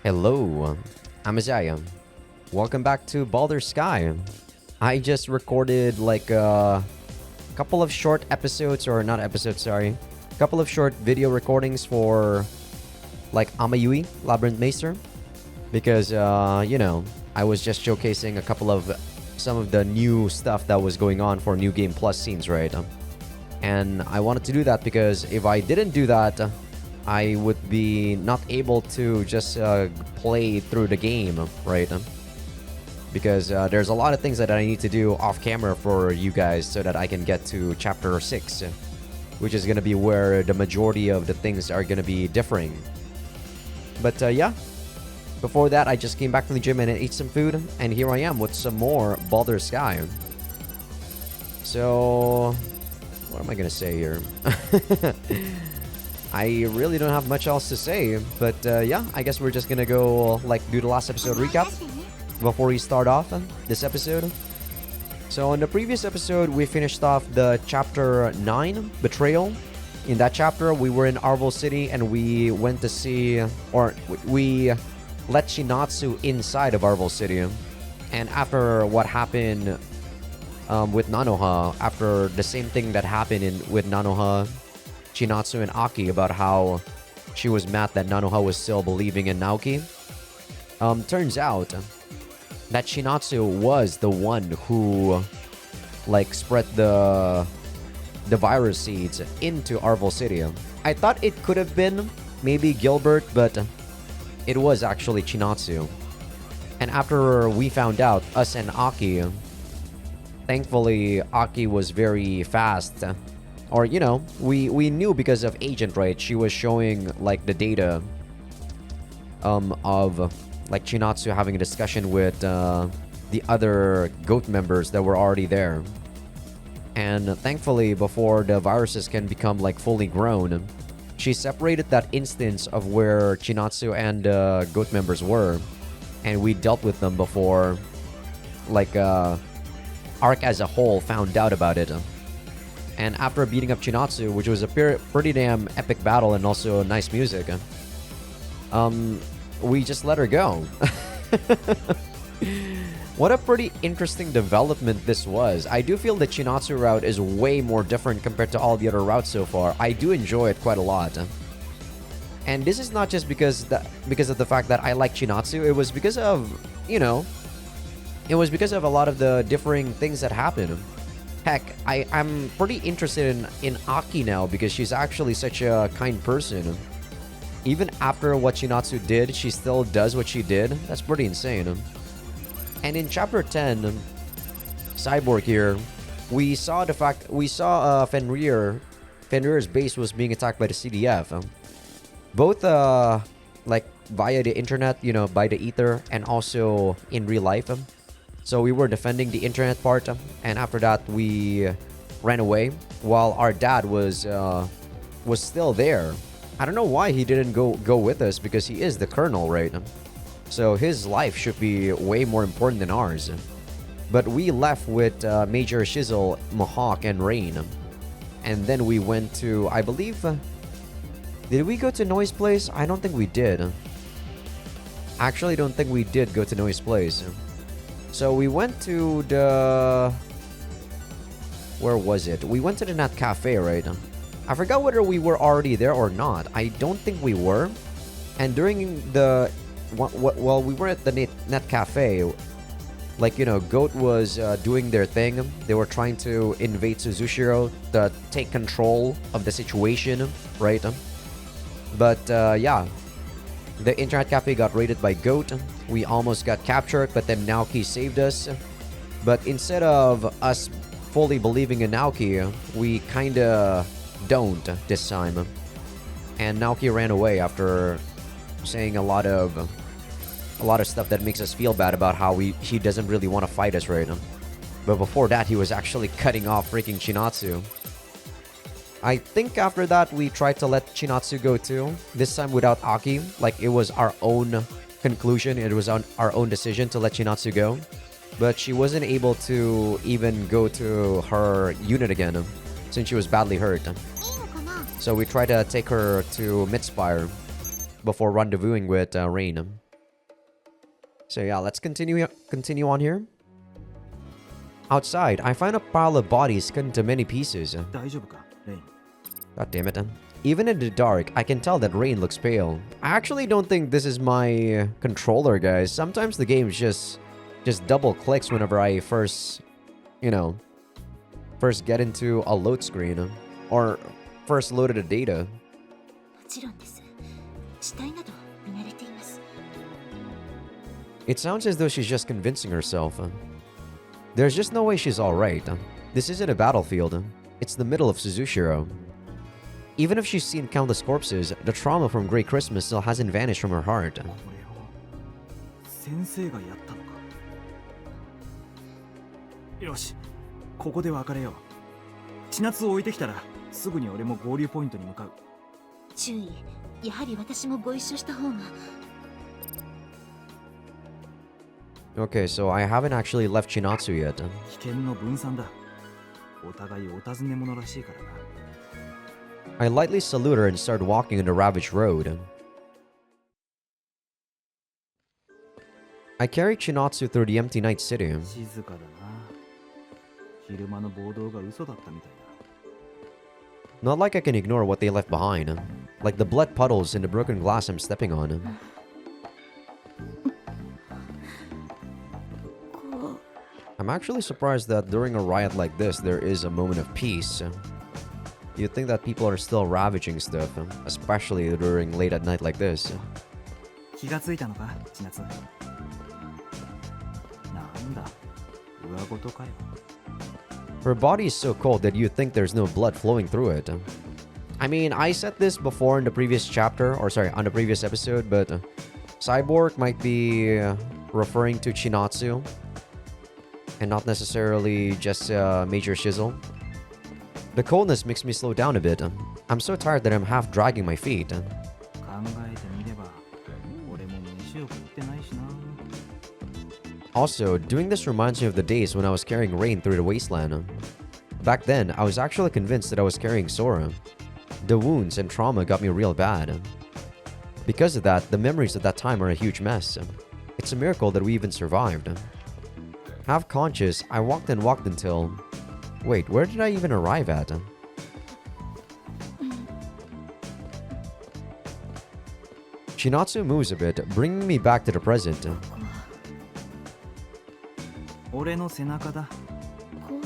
Hello, I'm Azai. Welcome back to Baldr Sky. I just recorded like a couple of short episodes, or not episodes, sorry. A couple of short video recordings for like Amayui, Labyrinth Maester. Because, I was just showcasing a couple of some of the new stuff that was going on for New Game Plus scenes, right? And I wanted to do that because if I didn't do that, I would be not able to just play through the game, right? Because there's a lot of things that I need to do off camera for you guys so that I can get to chapter 6, which is going to be where the majority of the things are going to be differing. But yeah, before that, I just came back from the gym and ate some food, and here I am with some more Baldr Sky. So, what am I going to say here? I really don't have much else to say, but yeah, I guess we're just gonna go like do the last episode recap before we start off this episode. So in the previous episode, we finished off the chapter 9, Betrayal. In that chapter, we were in Arvel City and we went to see, or we let Shinatsu inside of Arvel City. And after what happened with Nanoha, after the same thing that happened with Nanoha, Shinatsu and Aki, about how she was mad that Nanoha was still believing in Naoki. Turns out that Shinatsu was the one who like spread the virus seeds into Arvel City. I thought it could have been maybe Gilbert, but it was actually Shinatsu. And after we found out, us and Aki, thankfully Aki was very fast. Or, we knew because of Agent, right? She was showing, like, the data of, like, Shinatsu having a discussion with the other GOAT members that were already there. And thankfully, before the viruses can become, like, fully grown, she separated that instance of where Shinatsu and GOAT members were. And we dealt with them before, like, Arc as a whole found out about it. And after beating up Shinatsu, which was a pretty damn epic battle and also nice music, we just let her go. What a pretty interesting development this was. I do feel the Shinatsu route is way more different compared to all the other routes so far. I do enjoy it quite a lot. And this is not just because of the fact that I like Shinatsu. It was because of, it was because of a lot of the differing things that happen. Heck, I'm pretty interested in Aki now because she's actually such a kind person. Even after what Shinatsu did, she still does what she did. That's pretty insane. And in chapter 10, Cyborg here, we saw Fenrir's base was being attacked by the CDF. Both like via the internet, by the ether, and also in real life. So we were defending the internet part, and after that we ran away while our dad was still there. I don't know why he didn't go with us because he is the colonel, right? So his life should be way more important than ours. But we left with Major Shizzle, Mohawk, and Rain, and then we went to, I believe, did we go to Noise Place? I don't think we did. Actually, don't think we did go to Noise Place. So we went to the... Where was it? We went to the Net Cafe, right? I forgot whether we were already there or not. I don't think we were. And during the... While we were at the Net Cafe, like, GOAT was doing their thing. They were trying to invade Suzushiro to take control of the situation, right? But, yeah. The internet cafe got raided by GOAT. We almost got captured, but then Naoki saved us. But instead of us fully believing in Naoki, we kinda don't this time. And Naoki ran away after saying a lot of stuff that makes us feel bad about how he doesn't really want to fight us right now. But before that, he was actually cutting off freaking Shinatsu. I think after that, we tried to let Shinatsu go too. This time without Aki. Like, it was our own conclusion. It was our own decision to let Shinatsu go. But she wasn't able to even go to her unit again since she was badly hurt. So we tried to take her to Midspire before rendezvousing with Rain. So yeah, let's continue on here. Outside, I find a pile of bodies cut into many pieces. 大丈夫か、レイン。 God damn it. Even in the dark, I can tell that Rain looks pale. I actually don't think this is my controller, guys. Sometimes the game just double clicks whenever I first get into a load screen or first loaded the data. もちろんです。死体など見慣れています。 It sounds as though she's just convincing herself. There's just no way she's alright. This isn't a battlefield. It's the middle of Suzushiro. Even if she's seen countless corpses, the trauma from Grey Christmas still hasn't vanished from her heart. これを先生がやったのか。よし、ここで別れよう。千夏を置いてきたらすぐに俺も合流ポイントに向かう。注意。やはり私もご一緒した方が。 Okay, so I haven't actually left Chinatsu yet. 危険の分散だ。お互いお尋ね者らしいからな。 I lightly salute her and start walking on the ravaged road. I carry Chinatsu through the empty night city. 静かだな。昼間の暴動が嘘だったみたいだ。 Not like I can ignore what they left behind, like the blood puddles and the broken glass I'm stepping on. こう I'm actually surprised that during a riot like this, there is a moment of peace. You'd think that people are still ravaging stuff, especially during late at night like this. 気がついたのか、千夏。なんだ、上事かよ。 Her body is so cold that you'd think there's no blood flowing through it. I mean, I said this before in the previous chapter, or sorry, on the previous episode, but Cyborg might be referring to Chinatsu and not necessarily just Major Shizzle. The coldness makes me slow down a bit. I'm so tired that I'm half dragging my feet. 考えてみれば、俺も飯を食ってないしな。 Also, doing this reminds me of the days when I was carrying Rain through the wasteland. Back then, I was actually convinced that I was carrying Sora. The wounds and trauma got me real bad. Because of that, the memories of that time are a huge mess. It's a miracle that we even survived. Half conscious, I walked and walked until... Wait, where did I even arrive at? Chinatsu moves a bit, bringing me back to the present. 俺の背中だ。こう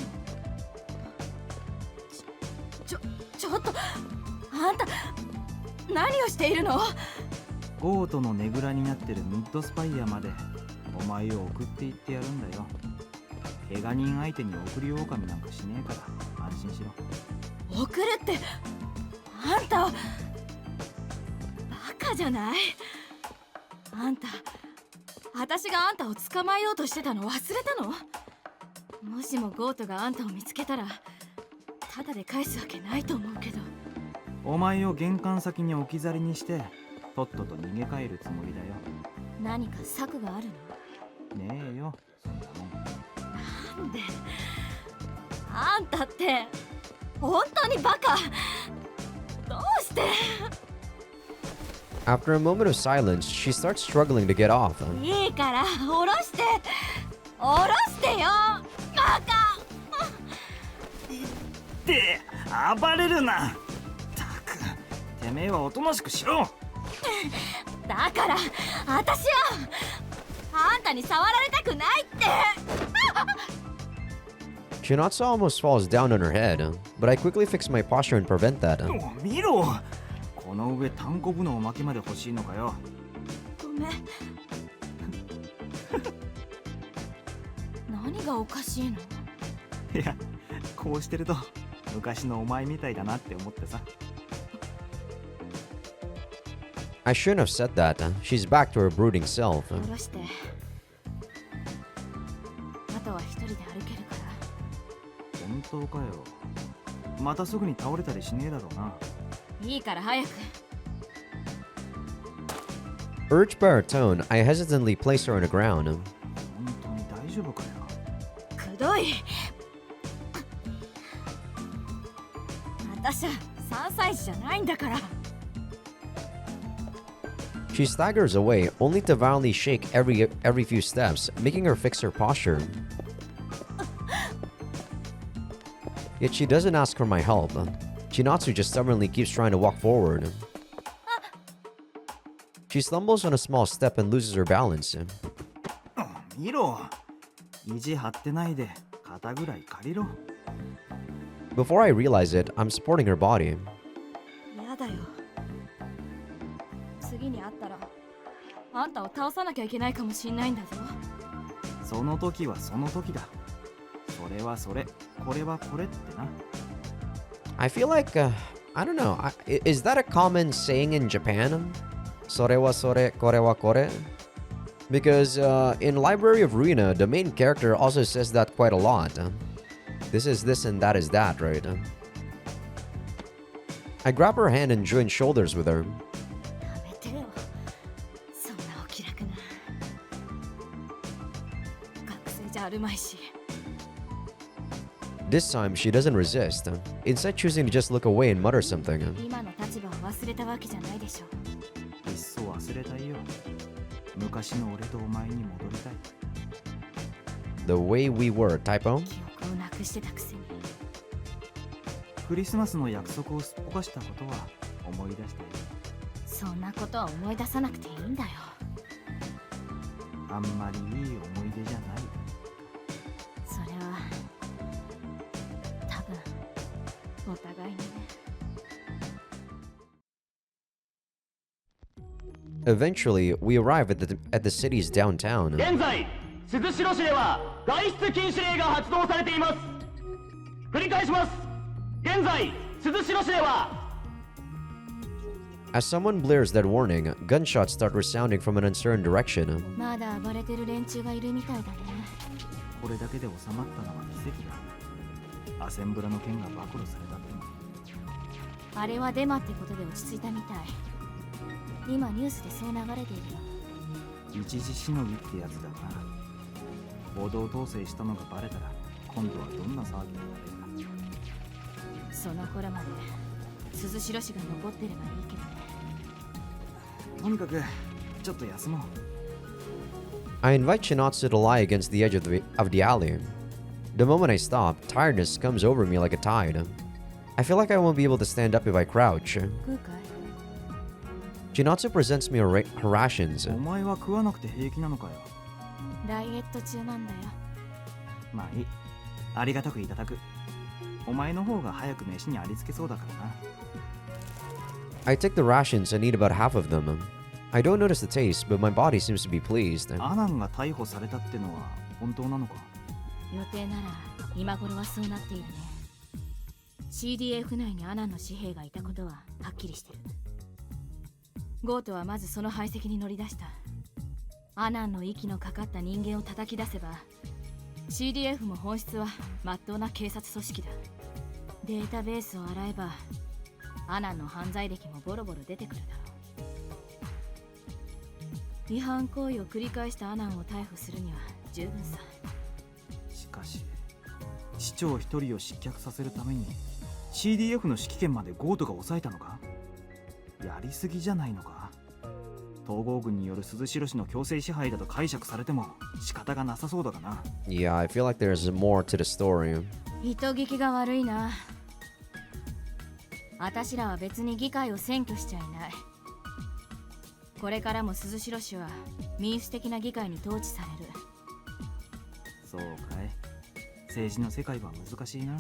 ちょっとあんた何をしているの？ゴートのねぐらになってるミッドスパイアまでお前を送って行ってやるんだよ。怪我人相手に送り狼なんかしねえから安心しろ。送るってあんたバカじゃない？あんた私があんたを捕まえようとしてたの忘れたの？もしもゴートがあんたを見つけたらタダで返すわけないと思うけど。お前を玄関先に置き去りにしてとっとと逃げ帰るつもりだよ。何か策があるの？ねえよ、そんなもん。なんであんたって本当にバカ。どうして？ After a moment of silence, she starts struggling to get off. いいから下ろして下ろしてよバカ。って暴れるな。たくてめえはおとなしくしろ。だから私はあんたに触られたくないって。Chinatsu almost falls down on her head, but I quickly fix my posture and prevent that. 見ろ、この上単行部のおまけまで欲しいのかよ。ごめん。何がおかしいの？いや、こうしてると昔のお前みたいだなって思ってさ。I shouldn't have said that. She's back to her brooding self. 下ろして。あとは一人で歩けるから。本当かよ。またすぐに倒れたりしねえだろうな。いいから早く。Urged by her tone, I hesitantly place her on the ground. 本当に大丈夫かよ。くどい。私は3歳児じゃないんだから。She staggers away, only to violently shake every few steps, making her fix her posture. Yet she doesn't ask for my help. Chinatsu just stubbornly keeps trying to walk forward. She stumbles on a small step and loses her balance. 見ろ、意地張ってないで肩ぐらい借りろ。 Before I realize it, I'm supporting her body. やだよ。次に会ったらあんたを倒さなきゃいけないかもしんないんだぞ。その時はその時だ。それはそれ、これはこれってな。 I feel like, I don't know, is that a common saying in Japan? Sore wa sore, kore wa kore? Because in Library of Ruina, the main character also says that quite a lot. This is this and that is that, right? I grab her hand and join shoulders with her. やめてよ。そんなお気楽な。学生じゃあるまいし。 This time, she doesn't resist, instead choosing to just look away and mutter something. 今の立場を忘れたわけじゃないでしょ。いっそ忘れたいよ。昔の俺とお前に戻りたい。 The way we were, typo? 記憶をなくしてたくせに。クリスマスの約束をすっぽかしたことは思い出している。そんなことは思い出さなくていいんだよ。あんまりいい思い出じゃない。それは多分お互いにね。 Eventually, we arrive at the city's downtown. 現在、鈴代市では外出禁止令が発動されています。繰り返します。現在、鈴代市では As someone blares that warning, gunshots start resounding from an uncertain direction. まだ暴れてる連中がいるみたいだね。これだけで収まったのは奇跡だ。アセンブラの件が暴露されたっての。あれはデマってことで落ち着いたみたい。今ニュースでそう流れているよ。一時しのぎってやつだな。報道統制したのがバレたら今度はどんな騒ぎになるか。その頃まで鈴代氏が残ってればいいけどね。とにかくちょっと休もう。 I invite Chinatsu to lie against the edge of the alley. The moment I stop, tiredness comes over me like a tide. I feel like I won't be able to stand up if I crouch. 食うかい？ Chinatsu presents me her rations. お前は食わなくて平気なのかよ。ダイエット中なんだよ。まあいい。ありがたくいただく。お前の方が早く飯にありつけそうだからな。 I take the rations and eat about half of them. I don't notice the taste, but my body seems to be pleased. アナンが逮捕されたってのは本当なのか？予定なら今頃はそうなっているね。CDF 内にアナンの紙幣がいたことははっきりしてる。ゴートはまずその排斥に乗り出した。アナンの息のかかった人間を叩き出せば CDF も本質は真っ当な警察組織だ。データベースを洗えばアナンの犯罪歴もボロボロ出てくるだろう。違反行為を繰り返したアナンを逮捕するには十分さ。しかし市長一人を失脚させるために CDF の指揮権までゴートが抑えたのか？やりすぎじゃないのか？統合軍による鈴代氏の強制支配だと解釈されても仕方がなさそうだがな。 Yeah, I feel like there's more to the story. 糸聞きが悪いな。あたしらは別に議会を占拠しちゃいない。これからも鈴代氏は民主的な議会に統治される。そうかい。政治の世界は難しいな。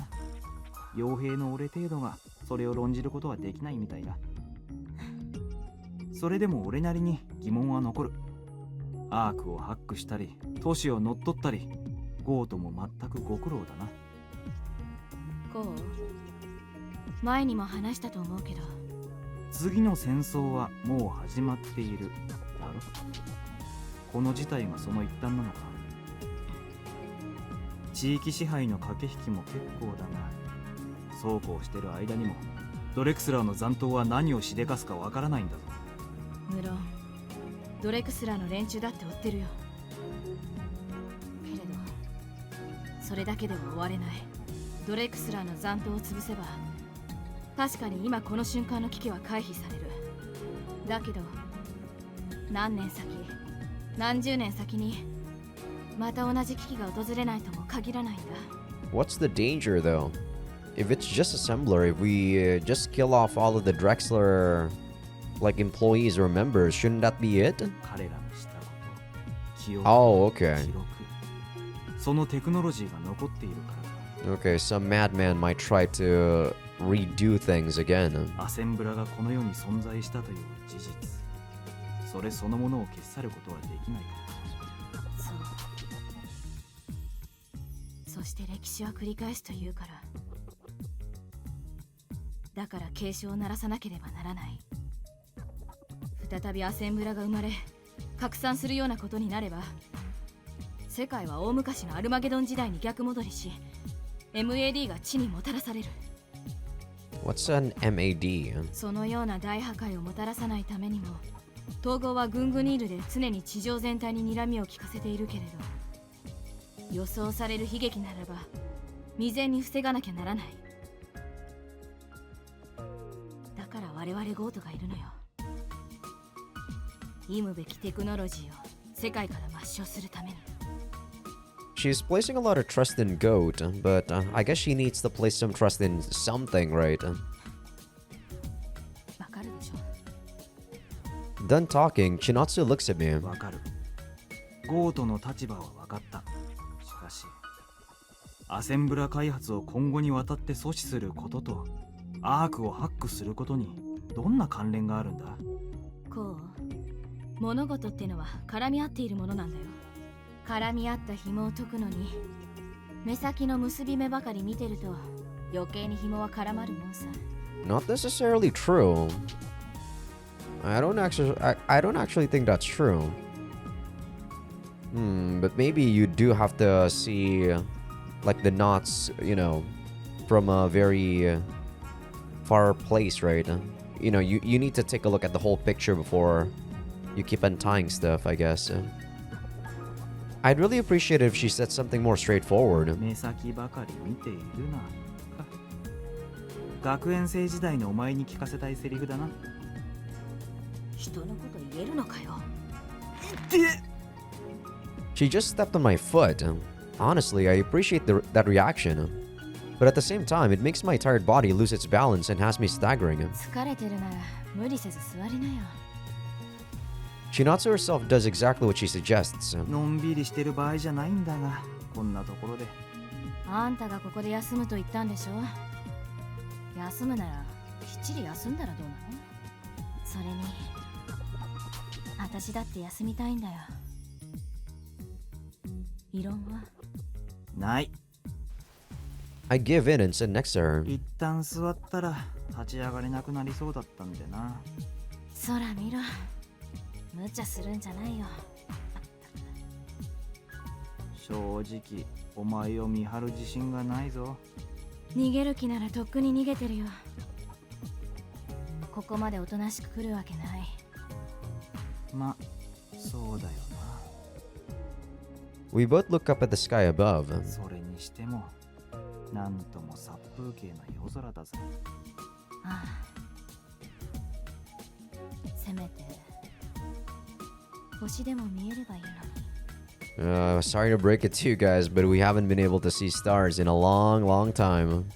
傭兵の俺程度がそれを論じることはできないみたいだ。それでも俺なりに疑問は残る。アークをハックしたり都市を乗っ取ったり、ゴートも全くご苦労だな。こう前にも話したと思うけど、次の戦争はもう始まっているだろ。この事態がその一端なのか。地域支配の駆け引きも結構だが、そうこうしてる間にもドレクスラーの残党は何をしでかすかわからないんだぞ。無論ドレクスラーの連中だって追ってるよ。けれどそれだけでは終われない。ドレクスラーの残党を潰せば確かに今この瞬間の危機は回避される。だけど何年先何十年先にまた同じ危機が訪れないとも限らないんだ。 What's the danger though? If it's just assembler, if we just kill off all of the Drexler like employees or members, shouldn't that be it? 彼らのしたこと記憶 Oh, okay. 記録そのテクノロジーが残っているからだ。 Okay, some madman might try to redo things again. アセンブラがこの世に存在したという事実、それそのものを消し去ることはできないから。そう。そして歴史は繰り返すというから。だから警鐘を鳴らさなければならない。再びアセンブラが生まれ拡散するようなことになれば、世界は大昔のアルマゲドン時代に逆戻りし、MAD が地にもたらされる。 What's an MAD? そのような大破壊をもたらさないためにも、統合はグングニールで常に地上全体に睨みを利かせているけれど、予想される悲劇ならば未然に防がなきゃならない。だから我々ゴートがいるのよ。忌むべきテクノロジーを世界から抹消するために。 She's placing a lot of trust in Goat, but I guess she needs to place some trust in something, right? わかるでしょ。 Done talking, Chinatsu looks at me. わかる。ゴートの立場はわかった。しかしアセンブラ開発を今後にわたって阻止することとアークをハックすることにどんな関連があるんだ？こう、物事ってのは絡み合っているものなんだよ。絡み合った紐を解くのに目先の結び目ばかり見てると余計に紐は絡まるもんさ。 Not necessarily true. I don't actually think that's true. But maybe you do have to see like the knots, you know, from a very far place, right? You know, you need to take a look at the whole picture before you keep untying stuff, I guess. I'd really appreciate it if she said something more straightforward. 目先ばかり見ているな。学園生時代のお前に聞かせたいセリフだな。人のこと言えるのかよ。 She just stepped on my foot. Honestly, I appreciate that reaction. But at the same time, it makes my tired body lose its balance and has me staggering. 疲れてるなら無理せず座りなよ。 Chinatsu herself does exactly what she suggests. のんびりしてる場合じゃないんだが、こんなところで。あんたがここで休むと言ったんでしょ。休むならきっちり休んだらどうなの？それに私だって休みたいんだよ。異論は？ない。I give in and sit next to her. 一旦座ったら立ち上がれなくなりそうだったんでな。空見ろ。無茶するんじゃないよ。正直お前を見張る自信がないぞ。逃げる気ならとっくに逃げてるよ。ここまでおとなしく来るわけない。ま、そうだよ We both look up at the sky above. な。それにしてもなんとも殺風景な夜空だぜ。ああ、せめて星でも見えればいいのに。Sorry to break it to you guys, but we haven't been able to see stars in a long, long time.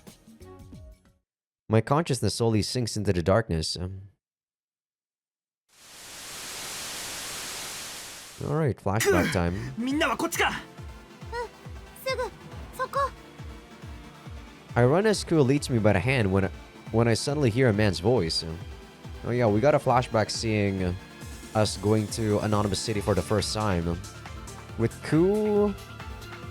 My consciousness slowly sinks into the darkness. Alright, flashback time. みんなはこっちか。すぐそこ。 I run as Ku leads me by the hand when I suddenly hear a man's voice. Oh yeah, we got a flashback seeing us going to Anonymous City for the first time. With Ku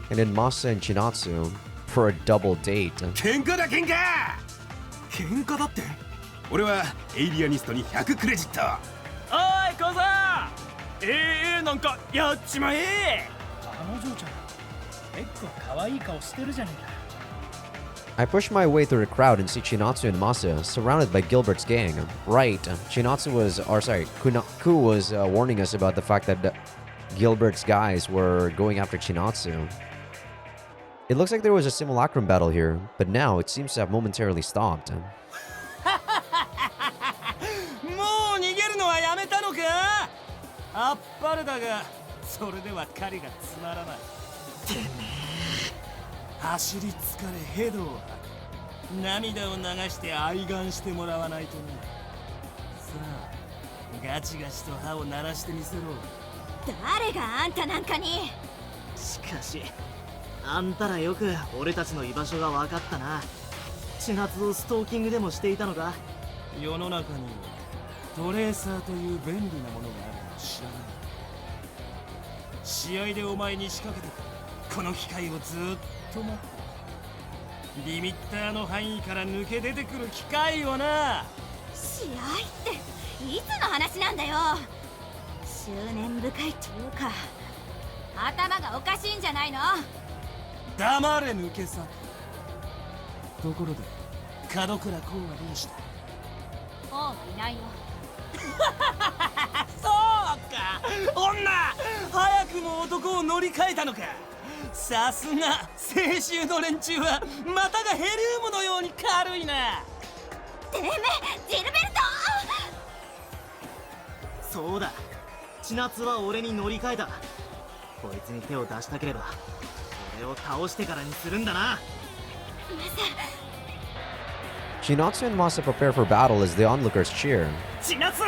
and then Masa and Chinatsu for a double date. 喧嘩だ喧嘩。喧嘩だって。俺はエイリアニストに100クレジット。おい小さん、なんかやっちまえ。あの嬢ちゃん結構可愛い顔してるじゃねえか。 I push my way through the crowd and see Chinatsu and Masa surrounded by Gilbert's gang. Right, Chinatsu was, or sorry, Ku was warning us about the fact that Gilbert's guys were going after Chinatsu. It looks like there was a simulacrum battle here, but now it seems to have momentarily stopped. もう逃げるのはやめたのか？あっぱれだがそれでは狩りがつまらない。てめえ走り疲れヘドを吐く。涙を流して愛願してもらわないとね。さあガチガチと歯を鳴らしてみせろ。誰があんたなんかに。しかしあんたらよく俺たちの居場所が分かったな。千夏をストーキングでもしていたのか。世の中にはトレーサーという便利なものがあるのを知らない。試合でお前に仕掛けてこの機会をずっと待って、リミッターの範囲から抜け出てくる機会をな。試合っていつの話なんだよ。執念深いというか頭がおかしいんじゃないの。黙れ抜け作。ところで門倉公はどうした。もういないよ。そうか、女早くも男を乗り換えたのか。さすが青州の連中は股がヘリウムのように軽いな。てめえジルベルト。そうだ、千夏は俺に乗り換えた。こいつに手を出したければ俺を倒してからにするんだな。Shinatsu and Masa prepare for battle as the onlookers cheer. 千夏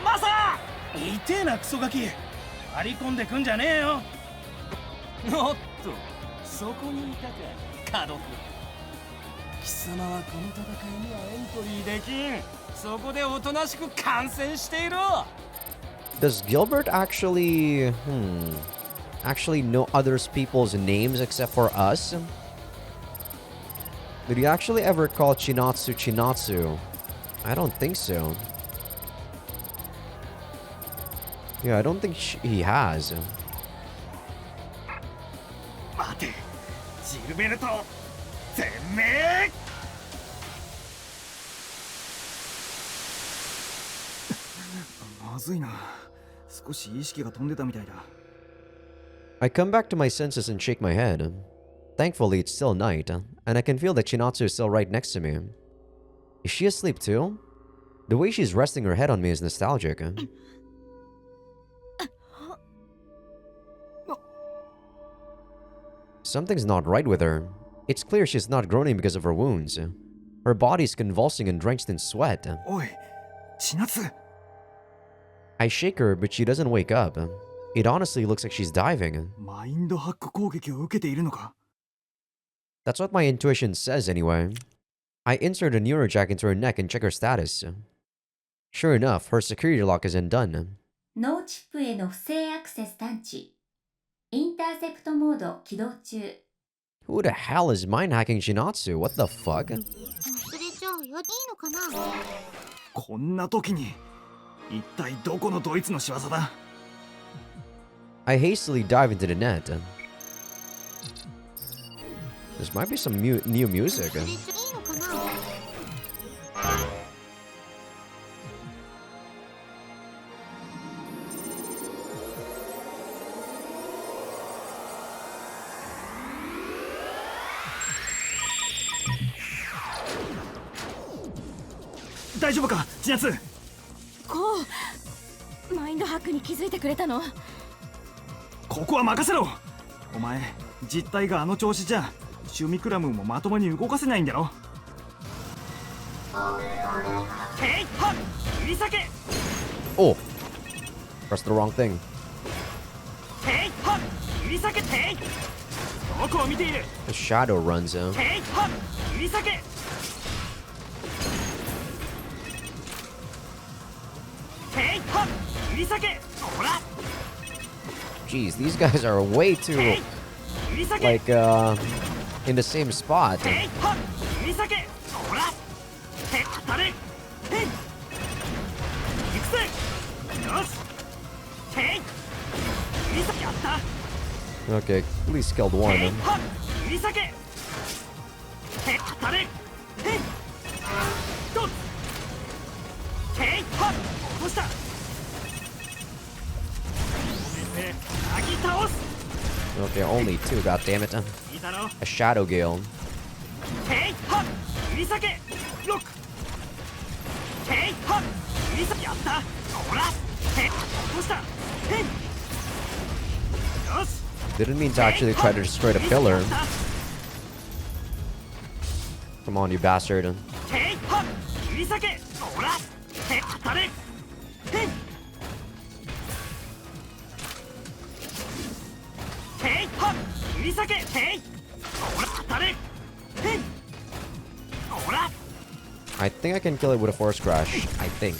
マサ痛えなクソガキ、割り込んでくんじゃねえよ。おっとそこにいたか門倉。貴様はこの戦いにはエントリーできん。そこでおとなしく観戦していろ。 Does Gilbert actually know other people's names except for us? Did he actually ever call Chinatsu Chinatsu? I don't think so. Yeah, I don't think he has. 待てジルベルト、てめえ。まずいな。少し意識が飛んでたみたいだ。I come back to my senses and shake my head. Thankfully, it's still night, and I can feel that Chinatsu is still right next to me. Is she asleep too? The way she's resting her head on me is nostalgic. Something's not right with her. It's clear she's not groaning because of her wounds. Her body's convulsing and drenched in sweat. おい、千夏。 I shake her, but she doesn't wake up. It honestly looks like she's diving. マインドハック攻撃を受けているのか。 That's what my intuition says anyway. I insert a neurojack into her neck and check her status. Sure enough, her security lock is undone. 脳チップへの不正アクセス探知。インターセプトモード起動中。 Who the hell is mind hacking Shinatsu? What the fuck? 忘れちゃうよ。いいのかな。こんな時に一体どこのドイツの仕業だ。 I hastily dive into the net. This might be some new music. 忘れちゃいいのかな。大丈夫か、千夏。こうマインドハックに気づいてくれたの。ここは任せろ。お前実体があの調子じゃシュミクラムもまともに動かせないんだろ。ヘイハッ切り裂け。 Oh! Pressed the wrong thing. ヘイハッ切り裂け。ヘイどこを見ている。 The shadow runs out. ヘイハッ切り裂け。ヘイハッ切り裂け。ほら Jeez, these guys are way too, ヘイ切り裂け。 like, in the same spot. ヘイハッ切り裂け。ほらヘイ当たれ。ヘイ行くぜ。よしヘイ切り裂け。やった。 Okay, at least killed one of ヘイ them. ハッ切り裂け。ヘイ当たれ。ヘイドン。ヘイハッ落とした。これでなぎ倒す。 Okay, only two, goddammit. いいだろ。 A shadow gale. ヘイハッ切り裂け。ロック。ヘイハッ切り裂け。やった。ほら Didn't mean to actually try to destroy the pillar. Come on, you bastard. I think I can kill it with a force crash. I think.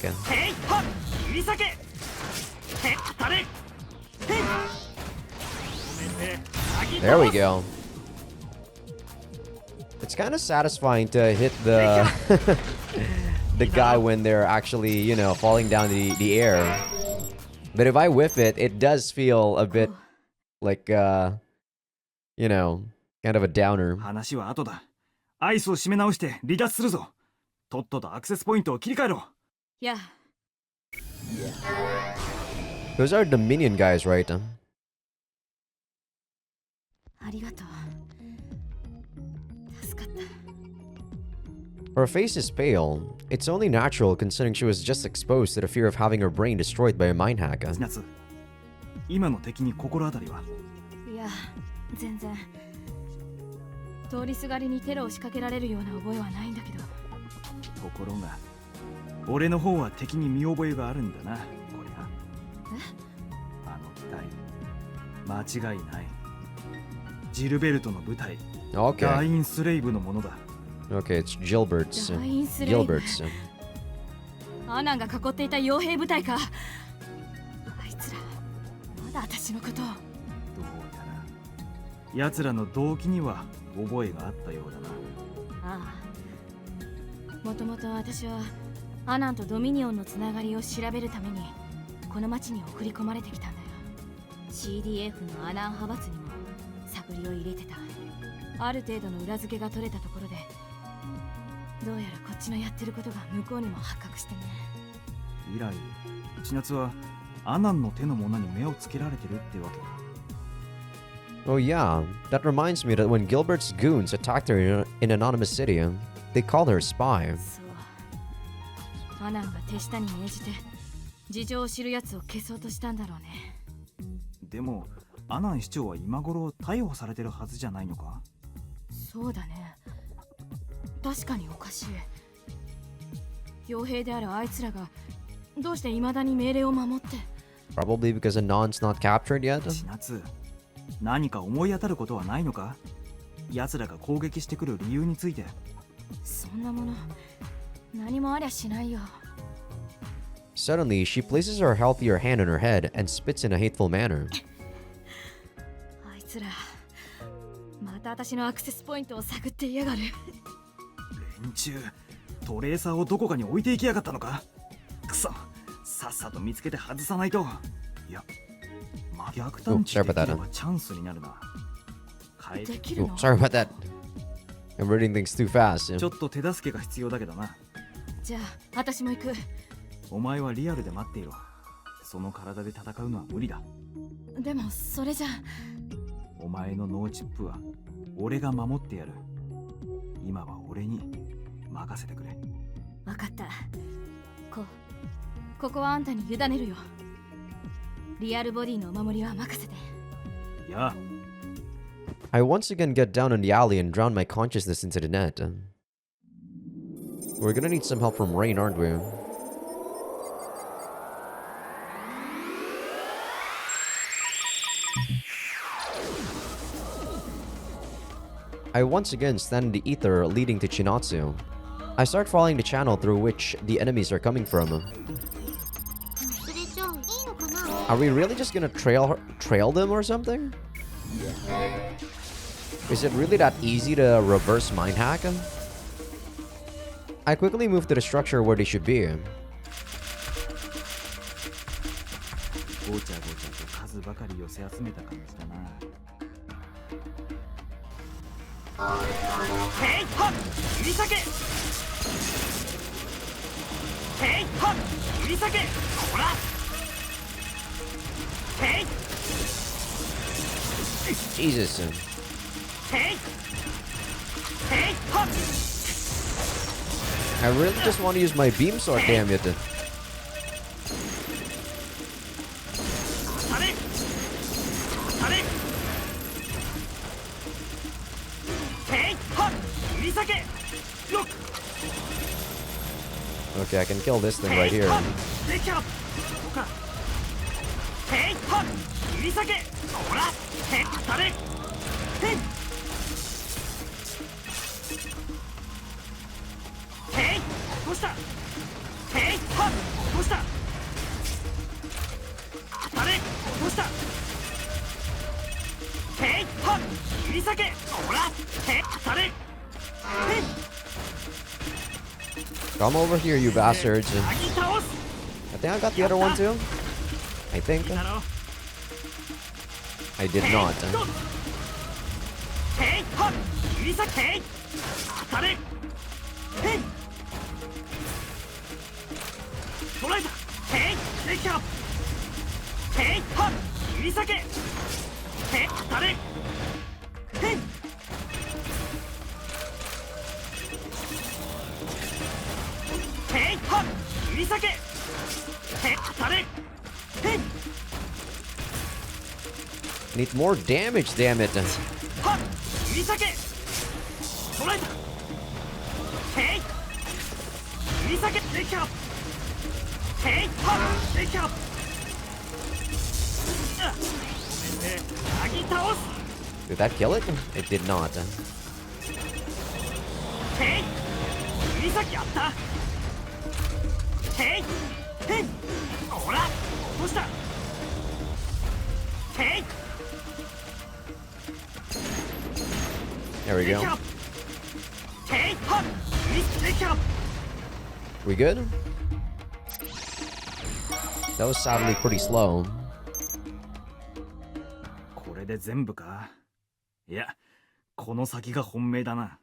There we go. It's kind of satisfying to hit the the guy when they're actually, you know, falling down the air. But if I whiff it, it does feel a bit like you know, kind of a downer. 話は後だ。アイスを締め直して離脱するぞ。とっととアクセスポイントを切り替えろ。や Those are the minion guys, right? ありがとう。助かった。 Her face is pale. It's only natural considering she was just exposed to the fear of having her brain destroyed by a mind hack. 千夏、今の敵に心当たりは？いや、全然。通りすがりにテロを仕掛けられるような覚えはないんだけど。ところが、俺の方は敵に見覚えがあるんだな、こりゃ。あの機体、間違いない。ジルベルトの部隊、Okay. ダインスレイブのものだ。Okay, it's Gilbert's. Gilbert's. アナンが囲っていた傭兵部隊か。あいつら、まだ私のことを。どうやら、奴らの動機には覚えがあったようだな。ああ。もともと私はアナンとドミニオンのつながりを調べるためにこの町に送り込まれてきたんだよ。CDF のアナン派閥にも探りを入れてた。ある程度の裏付けが取れたところで、どうやらこっちのやってることが向こうにも発覚してね。以来、千夏はアナンの手のものに目をつけられてるってわけだ。Oh yeah, that reminds me that when Gilbert's goons attacked her in Anonymous City, they called her a spy. そう。アナンが手下に命じて事情を知るやつを消そうとしたんだろうね。でも、アナン市長は今頃逮捕されてるはずじゃないのか？そうだね。確かにおかしい。傭兵であるあいつらがどうして未だに命令を守って。 Probably because Anon's not captured yet. 千夏、何か思い当たることはないのか？奴らが攻撃してくる理由について。そんなもの何もありゃしないよ。 Suddenly, she places her healthier hand on her head and spits in a hateful manner. あいつらまた私のアクセスポイントを探っていやがる。連中、トレーサーをどこかに置いていきやがったのか？くそ、さっさと見つけて外さないと。いや、逆探知できればチャンスになるな。できる Oh, の？ sorry about that. I'm reading things too fast. ちょっと手助けが必要だけどな。じゃあ私も行く。お前はリアルで待っていろ。その体で戦うのは無理だ。でもそれじゃ。お前のノーチップは俺が守ってやる。今は俺に任せてくれ。わかった。ここはあんたに委ねるよ。リアルボディのお守りは任せて。やあ。I once again get down in the alley and drown my consciousness into the net. We're gonna need some help from Rain, aren't we? I once again stand in the ether leading to Chinatsu. I start following the channel through which the enemies are coming from. Are we really just gonna trail them or something? Is it really that easy to reverse mind hack them? I quickly move to the structure where they should be. ごちゃごちゃと数ばかり寄せ集めた感じだな。ヘイハッ指先ヘイハッ指先ほらヘイ Jesus. ヘイヘイハッ I really just want to use my beam sword, damn it. Okay, I can kill this thing right here. できゃここかへいはっ切り裂けほらへっ当たれへいへい落としたへいはっ落とした当たれ落としたへいはっ切り裂けほらへ当たれへい Come over here, you bastards. agi 倒す I think I got the other one too. I think だろ I did not. へいはっ切り裂けへい当たれへい捕らえたへいできゃへいはっ切り裂けへい当たれへいへいはっ切り裂けへい当たれへい Need more damage, damn it. はっ切り裂け捕らえたへい切り裂けできゃへいはっできゃごめんねなぎ倒す Did that kill it? It did not. へい切り裂きやったへいへいほら落としたへい There we で go. きゃへいはっ切りできゃ We good? That was sadly pretty slow. これで全部かいやこの先が本命だな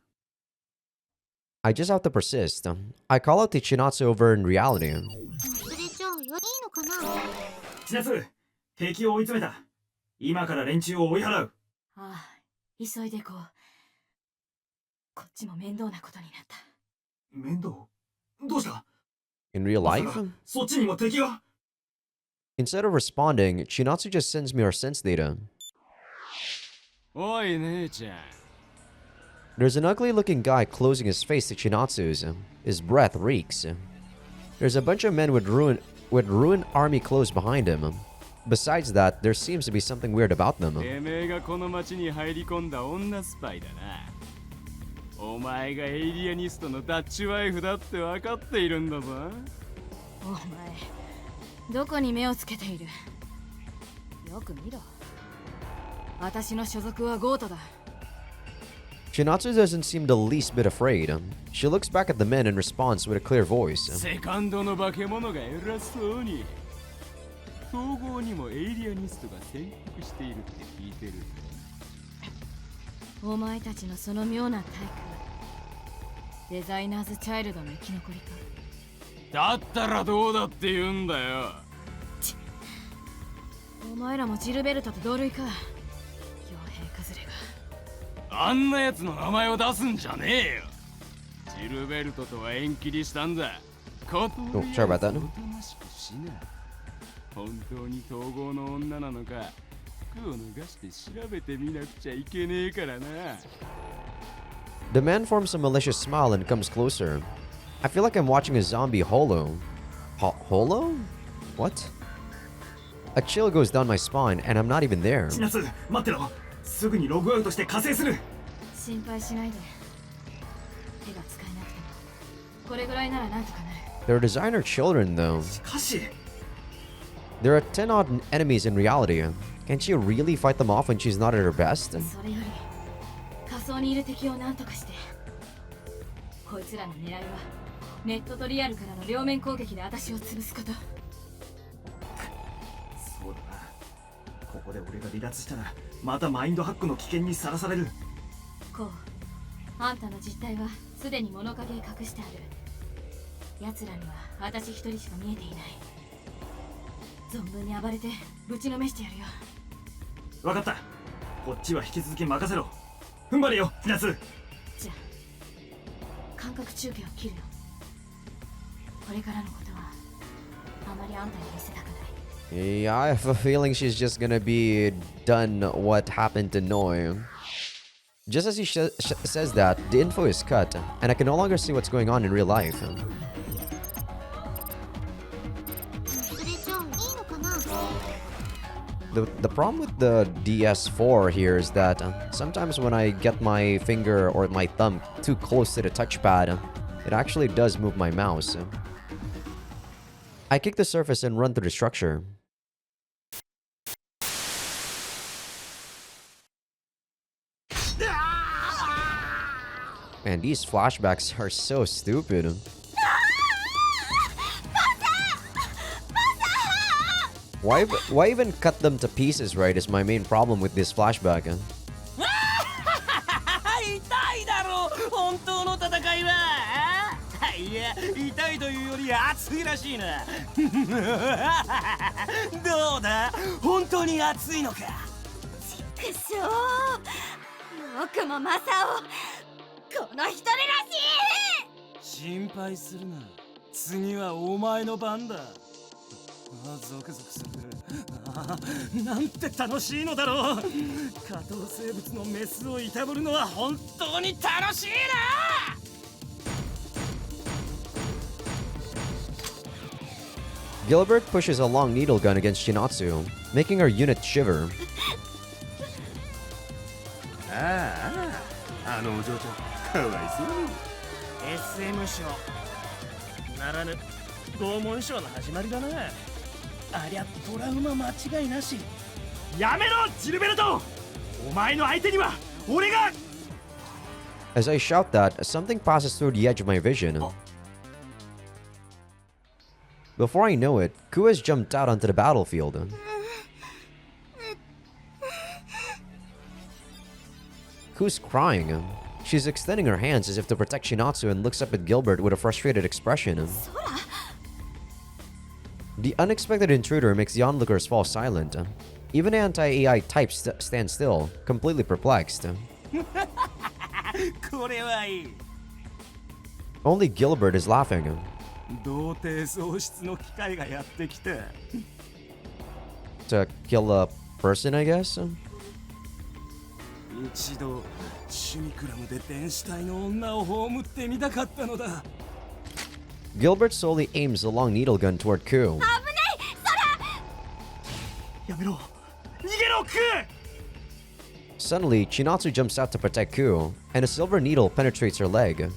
I just have to persist. I call out Tichinatsu over in reality. 忘れちゃうよいいのかな千夏敵を追い詰めた今から連中を追い払うああ急いでこうこっちも面倒なことになった面倒どうした In real まさ life? かそっちにも敵が Instead of responding, Chinatsu just sends me our sense data. おい姉ちゃん There's an ugly looking guy closing his face to Chinatsu's. His breath reeks. There's a bunch of men with ruined army clothes behind him. Besides that, there seems to be something weird about them. てめえがこの町に入り込んだ女スパイだなお前がエイリアニストのダッチワイフだって分かっているんだぞお前どこに目をつけているよく見ろ私の所属はゴートだ Chinatsu doesn't seem the least bit afraid. She looks back at the men and responds with a clear voice. セカンドの化け物が偉そうに統合にもエイリアニストが潜伏しているって聞いてるお前たちのその妙な体育デザイナーズチャイルドの生き残りかだったらどうだって言うんだよお前らもジルベルトと同類か傭兵崩れがあんなやつの名前を出すんじゃねえよジルベルトとは縁切りしたんだこと Oh, sorry about that. おとなしくしな本当に統合の女なのか服を脱がして調べてみなくちゃいけねえからな The man forms a malicious smile and comes closer. I feel like I'm watching a zombie holo. Holo? What? A chill goes down my spine and I'm not even there. 千夏待ってろすぐにログアウトして加勢する心配しないで手が使えなくてもこれぐらいならなんとかなる They're designer children though. しかし There are 10 odd enemies in reality. Can she really fight them off when she's not at her best? それより仮想にいる敵を何とかしてこいつらの狙いはネットとリアルからの両面攻撃で私を潰すことそうだなここで俺が離脱したらまたマインドハックの危険にさらされるこうあんたの実態はすでに物陰へ隠してある奴らには私一人しか見えていない存分に暴れてぶちのめしてやるよ分かったこっちは引き続き任せろ踏ん張れよ千夏じゃあ感覚中継を切るよこれからのことはあまりあんたに見せたくない Yeah, I have a feeling she's just gonna be done what happened to Noi. Just as he says that, the info is cut, and I can no longer see what's going on in real life. The problem with the DS4 here is that sometimes when I get my finger or my thumb too close to the touchpad, it actually does move my mouse. I kick the surface and run through the structure. Man, these flashbacks are so stupid. Why even cut them to pieces, right, is my main problem with this flashback. 痛いだろ本当の戦いは。いや、痛いというより熱いらしいな。どうだ本当に熱いのか。くしょう、よくもマサをこの一人らしい。心配するな、次はお前の番だ。ゾクゾクする。なんて楽しいのだろう。下等生物のメスをいたぶるのは本当に楽しいな。Gilbert pushes a long needle gun against Shinatsu, making her unit shiver. あのお嬢ちゃんかわいそうに。 SM 賞ならぬ拷問賞の始まりだな。ありゃトラウマ間違いなし。やめろジルベルト、お前の相手には俺が。 As I shout that, something passes through the edge of my vision. Before I know it, Ku has jumped out onto the battlefield. Ku's crying. She's extending her hands as if to protect Shinatsu and looks up at Gilbert with a frustrated expression. The unexpected intruder makes the onlookers fall silent. Even anti-AI types stand still, completely perplexed. これはいい。 Only Gilbert is laughing. 童貞喪失の機会がやってきた。 To kill a person, I guess? 一度シュニクラムで電子体の女を葬ってみたかったのだ。 Gilbert slowly aims the long needle gun toward Ku. やめろ逃げろクー。 Suddenly, Chinatsu jumps out to protect Ku, and a silver needle penetrates her leg.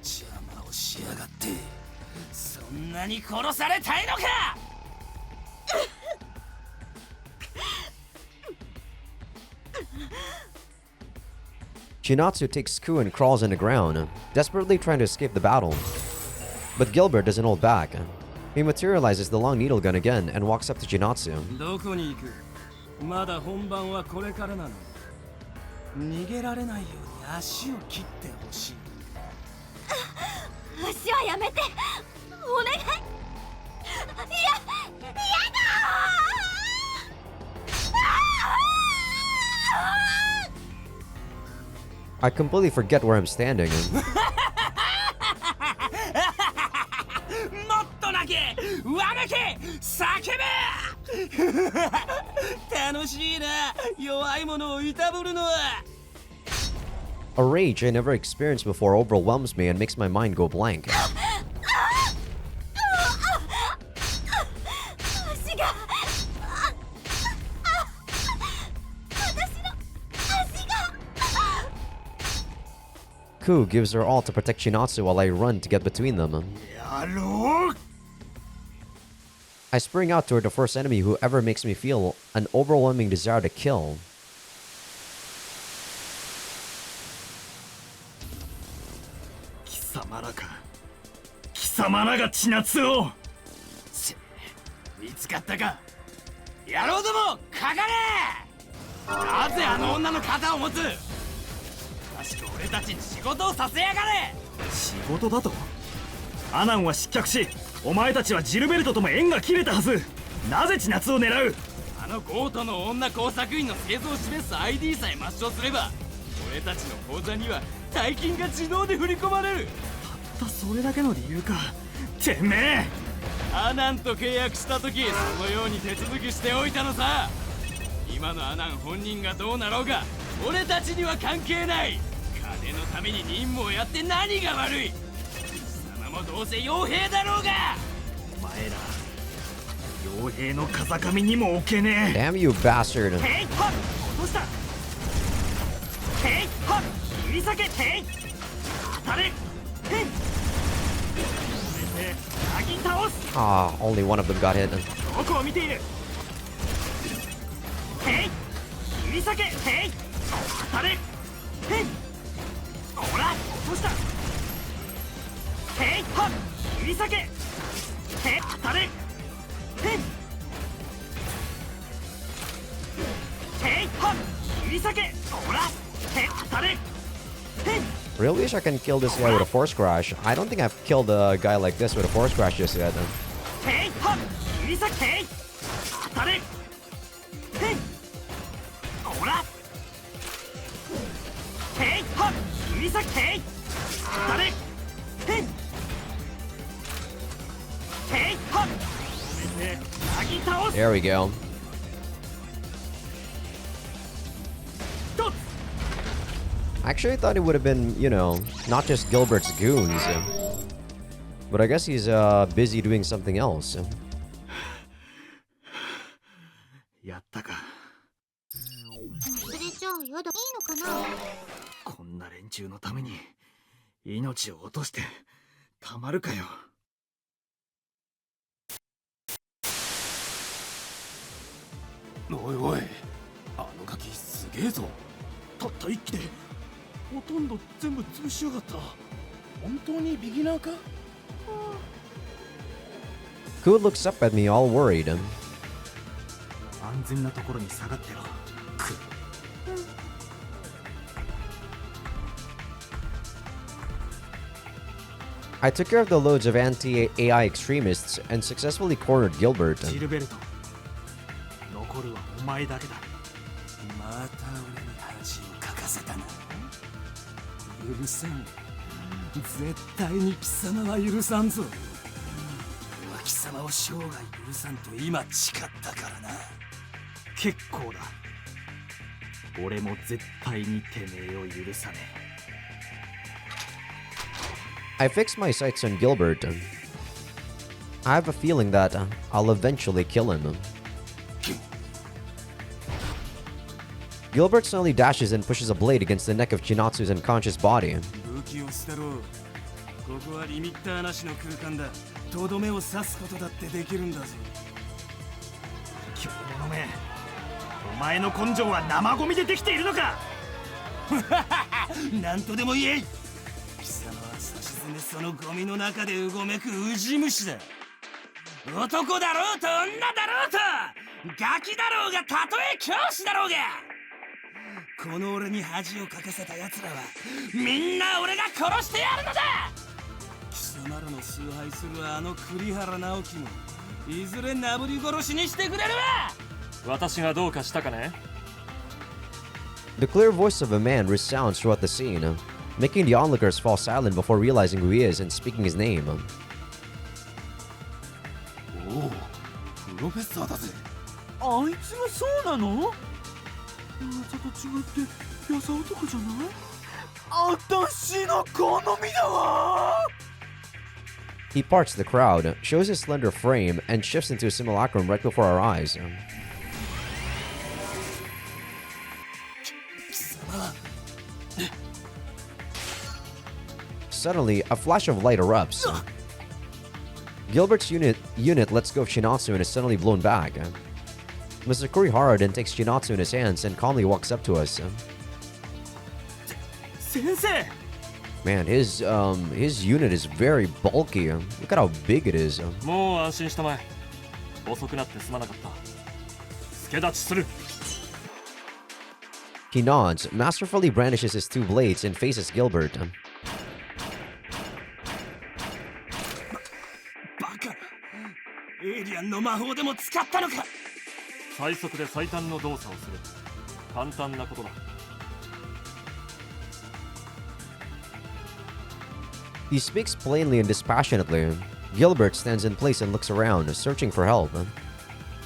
邪魔をしやがって。そんなに殺されたいのか。 Chinatsu takes Ku and crawls on the ground, desperately trying to escape the battle. But Gilbert doesn't hold back. He materializes the long needle gun again and walks up to Chinatsu. どこに行く。まだ本番はこれからなの。逃げられないように足を切ってほしい。足はやめて、お願い。いや、やだ。 I completely forget where I'm standing. もっと投げ、わめけ、叫べ。楽しいな、弱い者をいたぶるのは。 A rage I never experienced before overwhelms me and makes my mind go blank. 足が。私の足が。 Ku gives her all to protect Chinatsu while I run to get between them. やろう。 I spring out toward the first enemy who ever makes me feel an overwhelming desire to kill. 貴様らか。貴様らが千夏を。見つかったか。野郎ども、かかれ。なぜあの女の肩を持つ。確か俺たちに仕事をさせやがれ。仕事だと。アナンは失脚し、お前たちはジルベルトとも縁が切れたはず。なぜ千夏を狙う。あのゴートの女工作員の製造を示す ID さえ抹消すれば、俺たちの口座には大金が自動で振り込まれる。たったそれだけの理由か。てめえ。アナンと契約した時、そのように手続きしておいたのさ。今のアナン本人がどうなろうが俺たちには関係ない。金のために任務をやって何が悪い。貴様なもどうせ傭兵だろうが。お前ら傭兵の風上にも置けねえ。 Damn you bastard. ヘイハッ落とした。ヘイハッ切り裂け。ヘイ当たれ。ヘイこれでなぎ倒す。 Ah, only one of them got hit. どこを見ている。ヘイ切り裂け。ヘイ当たれ。ヘイほら落とした。ヘイハッ切り裂け。ヘイ当たれ。ヘイヘイハッ切り裂け。ほらヘイ当たれ。ヘイ Really wish I can kill this guy with a force crash. I don't think I've killed a guy like this with a force crash just yet. ヘイハッ切り裂け。ヘイ当たれ。ヘイほらヘイハッ切り裂け。ヘイ当たれ。ヘイヘイハッこれでなぎ倒す。 There we go. 一つ Actually, I thought it would have been, you know, not just Gilbert's goons. But I guess he's busy doing something else. やったか。忘れちゃうやだ。いいのかな。こんな連中のために命を落としてたまるかよ。おいおい、あのガキすげえぞ。たった一気でほとんど全部潰しやがった。本当にビギナーか。 Ku looks up at me all worried. 安全なところに下がってろ。く I took care of the loads of anti-AI extremists and successfully cornered Gilbert. ジルベルト残るはお前だけだ。また俺に恥をかかせたな。許さん。絶対に貴様は許さんぞ。俺は貴様を生涯許さんと今誓ったからな。結構だ。俺も絶対にてめえを許さね I fixed my sights on Gilbert. I have a feeling that I'll eventually kill him. Gilbert suddenly dashes and pushes a blade against the neck of Chinatsu's unconscious body. 武器を捨てろ。ここはリミッターなしの空間だ。とどめを刺すことだってできるんだぞ。え。今日のめお前の根性は生ゴミでできているのか。なんとでも言え。貴様はさしずめそのゴミの中でうごめくウジ虫だ。男だろうと女だろうとガキだろうがたとえ教師だろうが、この俺に恥をかかせた奴らはみんな俺が殺してやるのだ。貴様らの崇拝するあの栗原直樹もいずれなぶり殺しにしてくれるわ。私がどうかしたかね。 The clear voice of a man resounds throughout the scene, making the onlookers fall silent before realizing who he is and speaking his name. おお、プロフェッサーだぜ。あいつがそうなの。噂と違って優男じゃない。私の好みだわ。 He parts the crowd, shows his slender frame, and shifts into a simulacrum right before our eyes. 貴様は Suddenly, a flash of light erupts. Gilbert's unit lets go of Shinatsu and is suddenly blown back. Mr. Kurihara then takes Shinatsu in his hands and calmly walks up to us. 先生。 Man, his unit is very bulky. Look at how big it is. もう安心したまえ。遅くなってすまなかった。助立ちする。 He nods, masterfully brandishes his two blades, and faces Gilbert. バカな。エイリアンの魔法でも使ったのか。最速で最短の動作をする。簡単なことだ。 He speaks plainly and dispassionately. Gilbert stands in place and looks around, searching for help.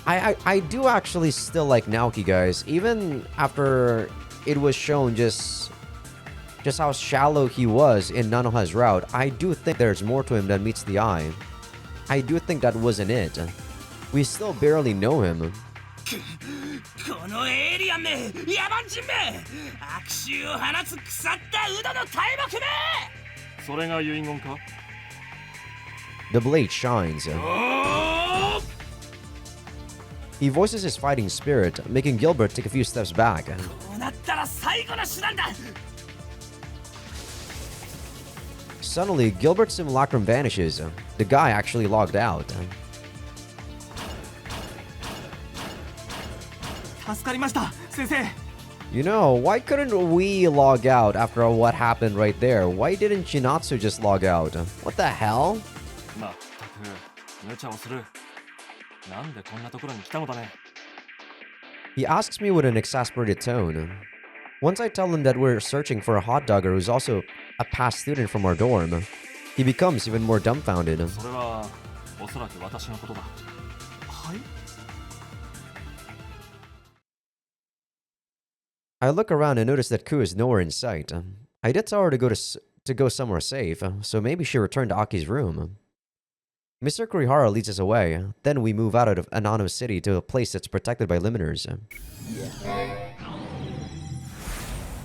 I do actually still like Naoki, guys. Even after it was shown just just how shallow he was in Nanoha's route, I do think there's more to him than meets the eye. I do think that wasn't it. We still barely know him. このエイリアンめ野蛮人め悪臭を放つ腐ったウドの大木めそれが遺言か The blade shines. He voices his fighting spirit, making Gilbert take a few steps back. こうなったら最後の手段だ Suddenly, Gilbert's simulacrum vanishes. The guy actually logged out. 助かりました先生 You know, why couldn't we log out after what happened right there? Why didn't Shinatsu just log out? What the hell? まったく無茶をするなんでこんなところに来たのだね He asks me with an exasperated tone. Once I tell him that we're searching for a hot dogger who's also a past student from our dorm, he becomes even more dumbfounded. それはおそらく私のことだはい I look around and notice that Ku is nowhere in sight. I did tell her to go somewhere safe, so maybe she returned to Aki's room. Mr. Kurihara leads us away. Then we move out of Anonymous City to a place that's protected by limiters.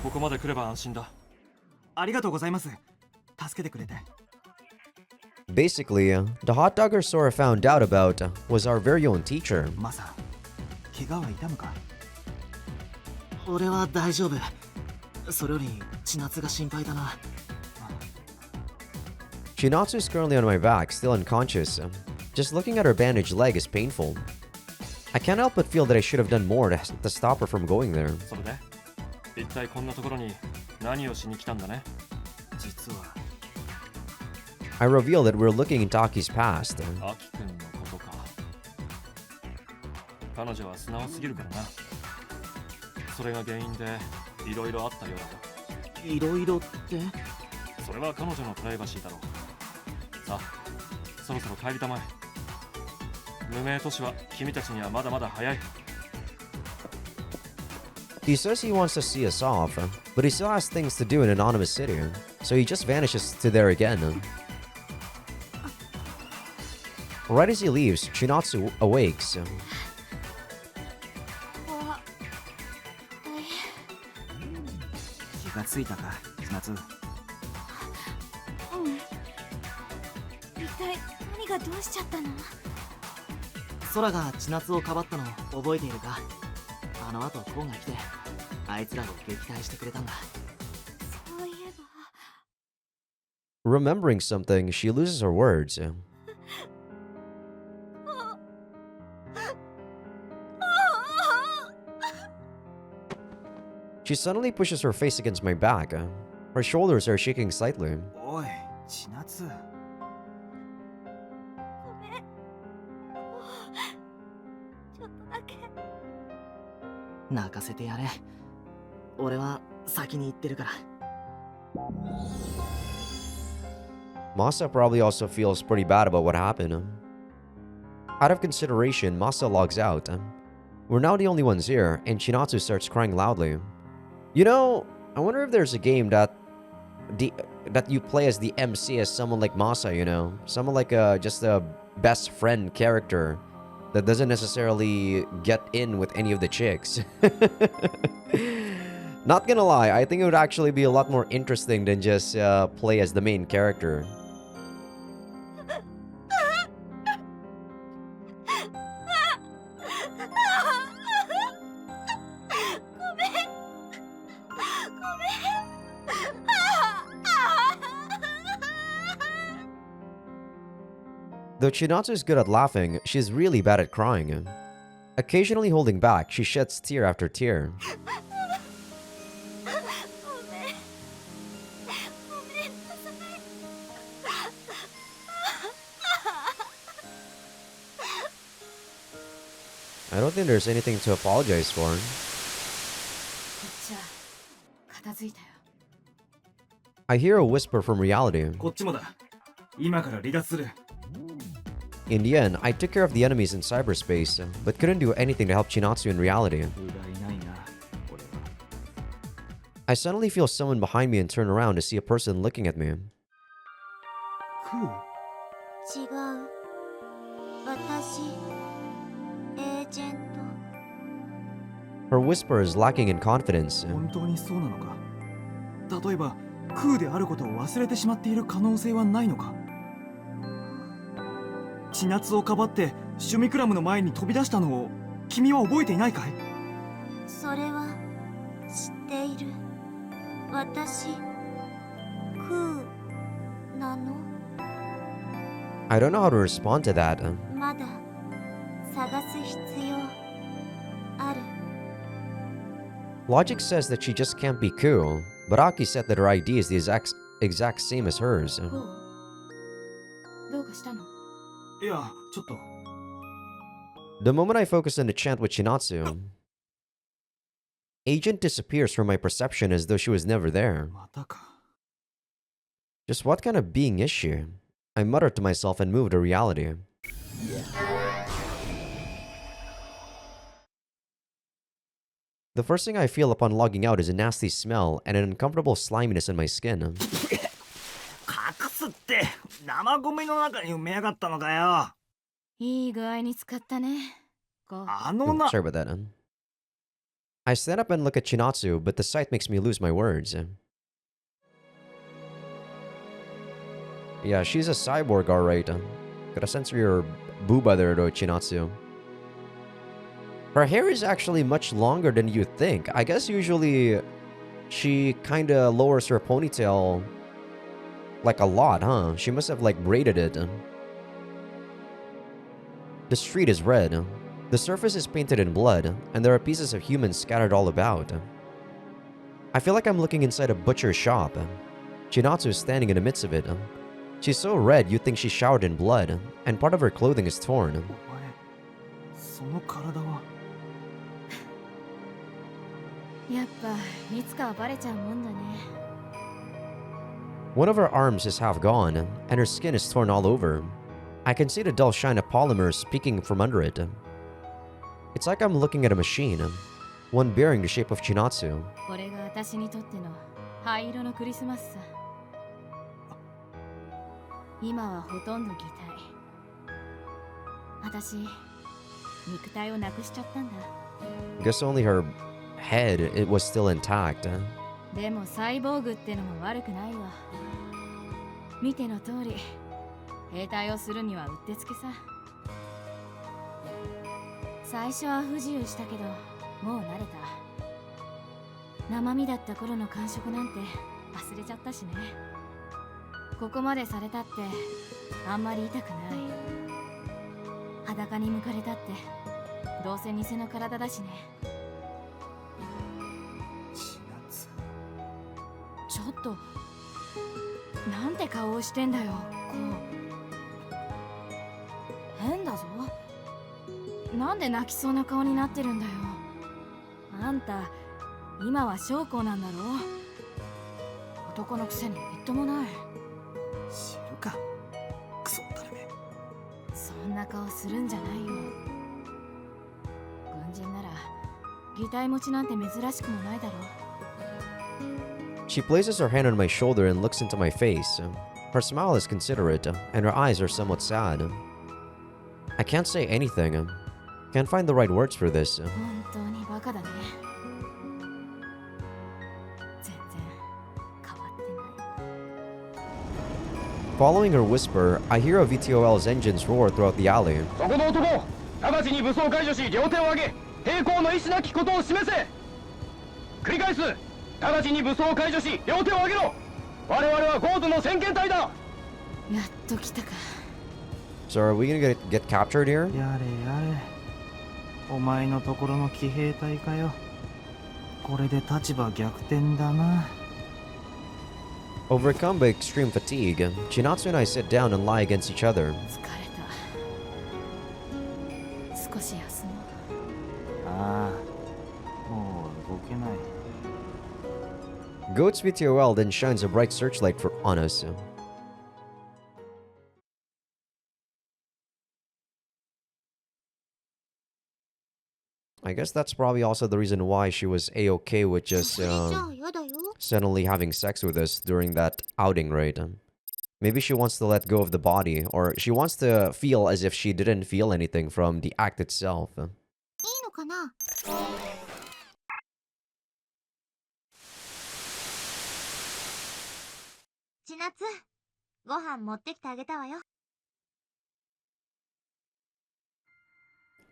ここまで来れば安心だありがとうございます助けてくれて Basically, the hot dogger Sora found out about was our very own teacher. マサ怪我は痛むか俺は大丈夫それより千夏が心配だな Shinatsu is currently on my back, still unconscious. Just looking at her bandaged leg is painful. I can't help but feel that I should have done more to stop her from going there. それで一体こんなところに何をしに来たんだね実は I reveal that we're looking into Aki's past. アキ君のことか彼女は素直すぎるからなそれが原因でいろいろあったようだいろいろってそれは彼女のプライバシーだろうさあそろそろ帰りたまえ無名都市は君たちにはまだまだ早い He says he wants to see us off, but he still has things to do in Anonymous City, so he just vanishes to there again. Right as he leaves, Chinatsu awakes. 気がついたか千夏うん一体何がどうしちゃったの空が千夏をかばったの覚えているかあの後コウが来てあいつらを撃退してくれたんだそういえば Remembering something, she loses her words. She suddenly pushes her face against my back. Her shoulders are shaking slightly. おい千夏ごめんちょっとだけ泣かせてやれ俺は先に行ってるから Masa probably also feels pretty bad about what happened. Out of consideration, Masa logs out. We're now the only ones here, and Shinatsu starts crying loudly. You know, I wonder if there's a game that you play as the MC as someone like Masa, you know? Someone like just a best friend character that doesn't necessarily get in with any of the chicks. Not gonna lie, I think it would actually be a lot more interesting than just play as the main character. Though Chinatsu is good at laughing, she's really bad at crying. Occasionally holding back, she sheds tear after tear. I don't think there's anything to apologize for. じゃあ片付いたよ I hear a whisper from reality. こっちもだ今から離脱する In the end, I took care of the enemies in cyberspace, but couldn't do anything to help Chinatsu in reality. 不甲斐ないな俺は I suddenly feel someone behind me and turn around to see a person looking at me. クー違う。私、エージェント。 Her whisper is lacking in confidence. 本当にそうなのか。例えばクーであることを忘れてしまっている可能性はないのか。千夏をかばってシュミクラムの前に飛び出したのを君は覚えていないかい？それは知っている。私、クーなの？ I don't know how to respond to that. まだ探す必要ある。 Logic says that she just can't be cool, but Aki said that her ID is the exact same as hers. こうどうかしたの？いや、ちょっと。 The moment I focus on the chant with Shinatsu, Agent disappears from my perception as though she was never there. またか。 Just what kind of being is she? I muttered to myself and moved to reality. The first thing I feel upon logging out is a nasty smell and an uncomfortable sliminess in my skin. 隠すって生ゴミの中に埋めやがったのかよ。いい具合に使ったね。こうあのな。 Sorry about that. I stand up and look at Chinatsu, but the sight makes me lose my words. Yeah, she's a cyborg, alright. Gotta censor your booba there, though, Chinatsu. Her hair is actually much longer than you think. I guess usually she kinda lowers her ponytail like a lot, huh? She must have like braided it. The street is red. The surface is painted in blood, and there are pieces of humans scattered all about. I feel like I'm looking inside a butcher's shop. Chinatsu is standing in the midst of it. She's so red you'd think she showered in blood, and part of her clothing is torn. お前、その体は。やっぱいつかはバレちゃうもんだね。 One of her arms is half gone, and her skin is torn all over. I can see the dull shine of polymers peeking from under it. It's like I'm looking at a machine, one bearing the shape of Chinatsu. これが私にとっての灰色のクリスマスさ。今はほとんど擬態。私、肉体をなくしちゃったんだ。 Guess only her head, it was still intact. でもサイボーグってのも悪くないわ。見ての通り、兵隊をするにはうってつけさ。最初は不自由したけど、もう慣れた。生身だった頃の感触なんて忘れちゃったしね。ここまでされたってあんまり痛くない。裸に向かれたってどうせ偽の体だしね。ちょっとなんて顔をしてんだよ、こう。変だぞ。なんで泣きそうな顔になってるんだよ。あんた今は将校なんだろ。男のくせにみっともない。知るか、クソったれめ。そんな顔するんじゃないよ。軍人なら擬態持ちなんて珍しくもないだろ。 She places her hand on my shoulder and looks into my face. Her smile is considerate, and her eyes are somewhat sad. I can't say anything. Can't find the right words for this. 本当にバカだね。全然変わってない。 Following her whisper, I hear a VTOL's engines roar throughout the alley. そこの男、直ちに武装解除し両手を上げ、抵抗の意思なきことを示せ。繰り返す。直ちに武装解除し両手を上げろ。我々はゴートの先遣隊だ。やっと来たか。 So are we gonna get captured here? やれやれ。お前のところの騎兵隊かよ。これで立場逆転だな。 Overcome by extreme fatigue, Chinatsu and I sit down and lie against each other. 疲れた。少し休もう。ああ、もう動けない。 Goat's VTOL then shines a bright searchlight on us. I guess that's probably also the reason why she was A-okay with just それじゃあやだよ。suddenly having sex with us during that outing, right? Maybe she wants to let go of the body, or she wants to feel as if she didn't feel anything from the act itself. いいのかな。千夏、ご飯持ってきてあげたわよ。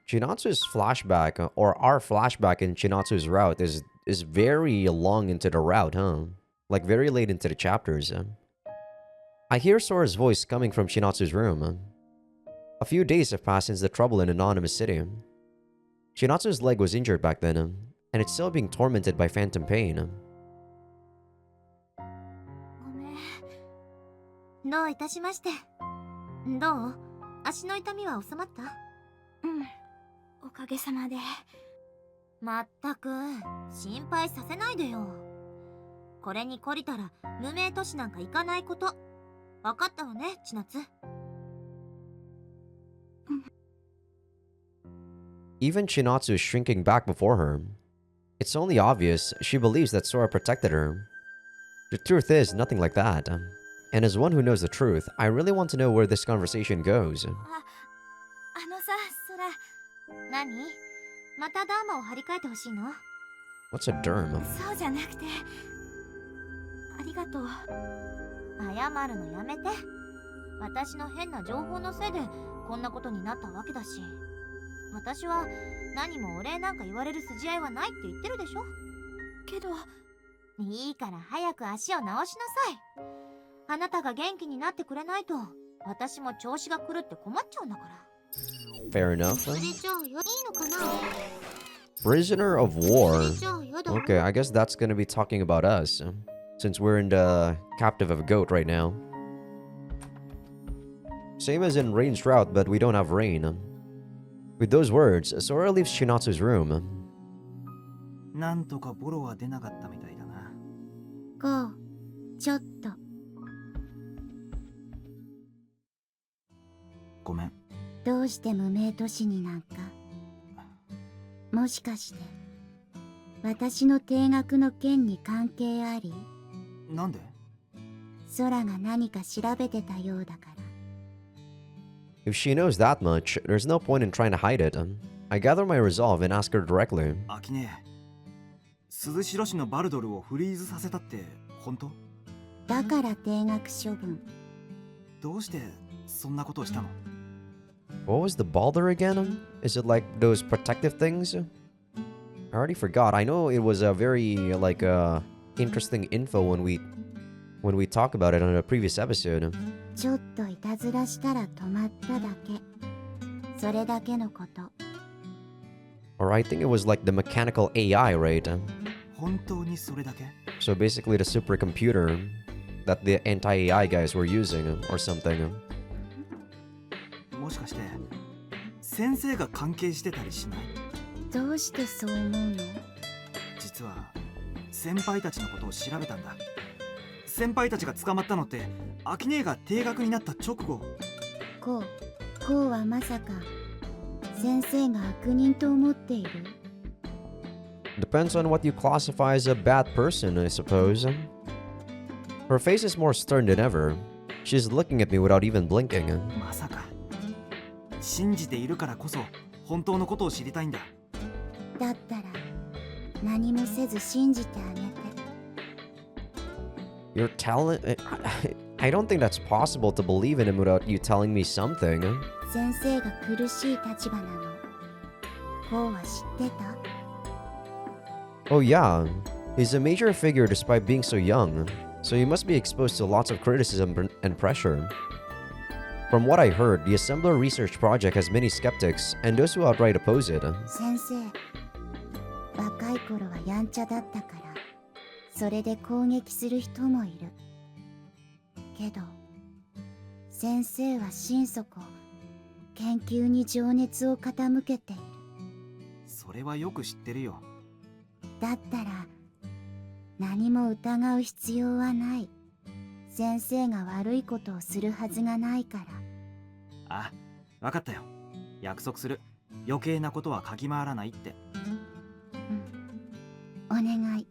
Chinatsu's flashback, or our flashback in Chinatsu's route, is very long into the route, huh? Like very late into the chapters. I hear Sora's voice coming from Chinatsu's room. A few days have passed since the trouble in Anonymous City. Chinatsu's leg was injured back then, and it's still being tormented by phantom pain. ごめん。どういたしまして。どう？足の痛みは収まった？うん、おかげさまで。まったく心配させないでよ。これに懲りたら無名都市なんか行かないこと。分かったわね、千夏。Even Chinatsu is shrinking back before her. It's only obvious she believes that Sora protected her. The truth is nothing like that. And as one who knows the truth, I really want to know where this conversation goes. あのさ、それ。何？またダーマを張り替えてほしいの？ What's a derm? そうじゃなくて、ありがとう。謝るのやめて。私の変な情報のせいでこんなことになったわけだし。私は何もお礼なんか言われる筋合いはないって言ってるでしょ。けど、いいから早く足を治しなさい。あなたが元気になってくれないと私も調子が狂って困っちゃうんだから。Fair enough. それじゃあいいのかな。 Prisoner of war. Okay, I guess that's gonna be talking about us, since we're in the captive of a goat right now. Same as in Rain's route, but we don't have rain. With those words, Sora leaves Chinatsu's room. なんとかボロは出なかったみたいだな。こう、ちょっと。ごめん。どうして無名都市になんか。もしかして私の停学の件に関係あり？なんで？空が何か調べてたようだから。If she knows that much, there's no point in trying to hide it. I gather my resolve and ask her directly. アキネ、鈴代市のバルドルをフリーズさせたって本当？だから停学処分。どうしてそんなことをしたの？ What was the Baldr again? Is it like those protective things? I already forgot. I know it was a very interesting info when we talk about it on a previous episode. ちょっといたずらしたら止まっただけ。それだけのこと。Or I think it was like the mechanical AI, right? 本当にそれだけ？ So basically the supercomputer that the anti-AI guys were using or something. もしかして先生が関係してたりしない？どうしてそう思うの？実は先輩たちのことを調べたんだ。先輩たちが捕まったのってアキネが停学になった直後。こうはまさか先生が悪人と思っている？ Depends on what you classify as a bad person, I suppose. Her face is more stern than ever. She's looking at me without even blinking. まさか信じているからこそ本当のことを知りたいんだ。だったら何もせず信じてあげて。You're telling... I don't think that's possible to believe in him without you telling me something. 先生が苦しい立場なの。こうは知ってた？ Oh yeah, he's a major figure despite being so young, so he must be exposed to lots of criticism and pressure. From what I heard, the Assembler Research Project has many skeptics and those who outright oppose it. 先生、若い頃はやんちゃだったから、それで攻撃する人もいる。けど、先生は心底、研究に情熱を傾けている。それはよく知ってるよ。だったら、何も疑う必要はない。先生が悪いことをするはずがないから。あ、わかったよ。約束する。余計なことはかき回らないって。お願い。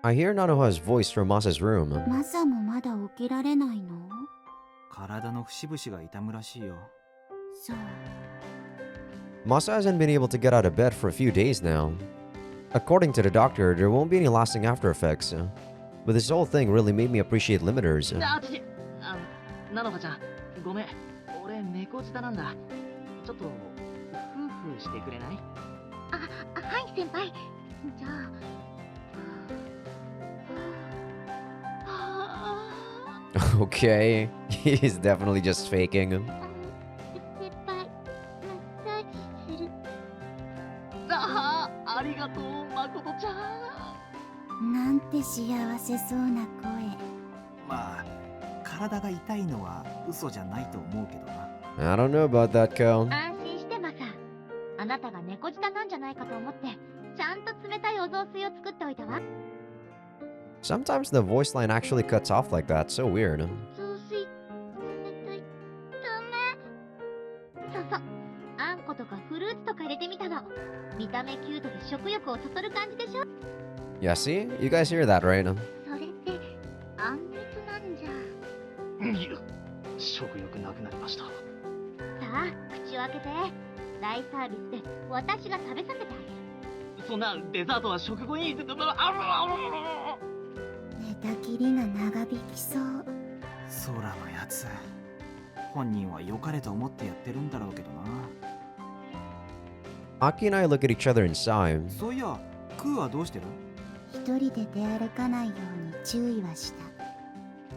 I hear Nanoha's voice from Masa's room. マサもまだ起きられないの？体の節々が痛むらしいよ。そう。 Masa hasn't been able to get out of bed for a few days now. According to the doctor, there won't be any lasting after effects. But this whole thing really made me appreciate limiters. なのかちゃん、ごめん。俺猫舌なんだ。ちょっとフーフーしてくれない？はい先輩。じゃあ。Okay, he's definitely just faking. 先輩、マッサージする。ありがとう、誠ちゃん。なんて幸せそうな声。まあ体が痛いのは嘘じゃないと思うけどな。 I don't know about that, Kel. 安心してマサ。あなたが猫舌なんじゃないかと思って、ちゃんと冷たいお雑炊を作っておいたわ。 Sometimes the voice line actually cuts off like that. So weird. 雑炊、冷たい。そうそう。あんことかフルーツとか入れてみたの。見た目キュートで食欲をそそる感じでしょ。 Yeah, see? You guys hear that, right? それってあんみつなんじゃ。いや、食欲なくなりました。さあ、口を開けて。大サービスで私が食べさせてあげる。そんなデザートは食後に。寝たきりが長引きそう。ソーラのやつ、本人は良かれと思ってやってるんだろうけどな。 Aki and I look at each other and sigh. そういや、クーはどうしてる？一人で出歩かないように注意はした。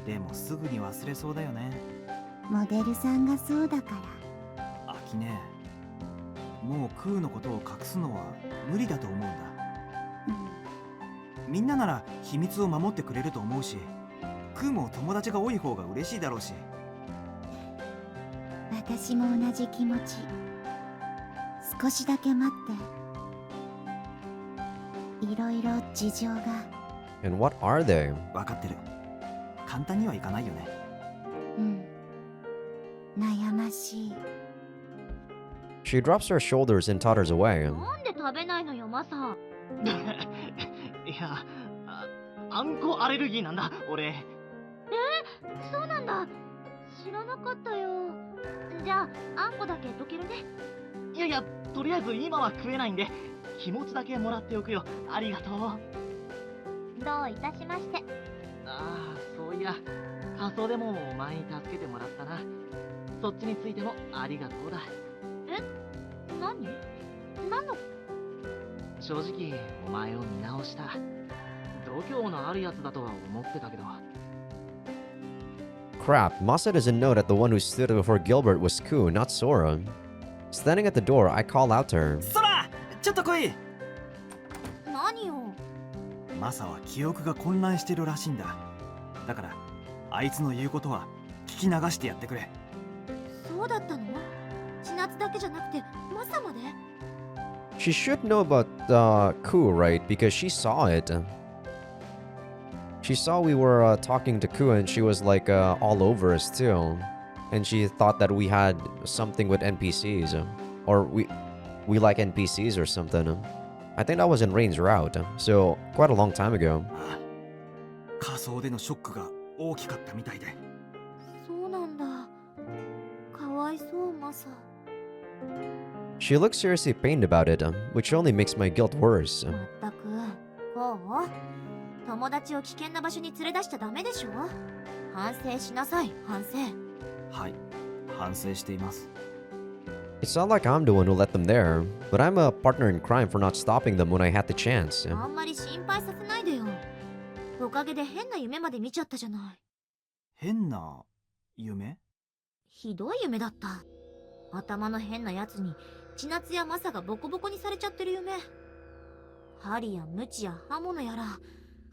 でもすぐに忘れそうだよね。モデルさんがそうだから。アキネ、もうクーのことを隠すのは無理だと思うんだ。みんななら秘密を守ってくれると思うし、クーも友達が多い方が嬉しいだろうし。私も同じ気持ち。少しだけ待って。いろいろ事情が。 And what are they? 分かってる。簡単にはいかないよね。うん。悩ましい。 She drops her shoulders and totters away. なんで食べないのよマサ。いや、あんこアレルギーなんだ、俺。そうなんだ。知らなかったよ。じゃああんこだけ溶けるね。いやいや、とりあえず今は食えないんで、気持ちだけもらっておくよ。ありがとう。どういたしまして。ああ、そういや、仮装でもお前に助けてもらったな。そっちについてもありがとうだ。何の？正直、お前を見直した。度胸のあるやつだとは思ってたけど。 Crap, Masa doesn't know that the one who stood before Gilbert was Ku, not Sora. Standing at the door, I call out to her. ソラ、ちょっと来い。何よ。マサは記憶が混乱してるらしいんだ。だからあいつの言うことは聞き流してやってくれ。そうだったの？千夏だけじゃなくてマサまで？ She should know about Ku, right? Because she saw it. She saw we were talking to Ku and she was like all over us too. And she thought that we had something with NPCs. Or we like NPCs or something. I think that was in Rain's route. So quite a long time ago. 仮想でのショックが大きかったみたいで。そうなんだ。かわいそうマサ。 She looks seriously pained about it, which only makes my guilt worse. まったく、こう？友達を危険な場所に連れ出しちゃダメでしょ？反省しなさい、反省。はい、反省しています。 It's not like I'm the one who let them there, but I'm a partner in crime for not stopping them when I had the chance. あんまり心配させないでよ。おかげで変な夢まで見ちゃったじゃない。変な夢？ひどい夢だった。頭の変なやつに千夏やマサがボコボコにされちゃってる夢。針や鞭や刃物やら。あ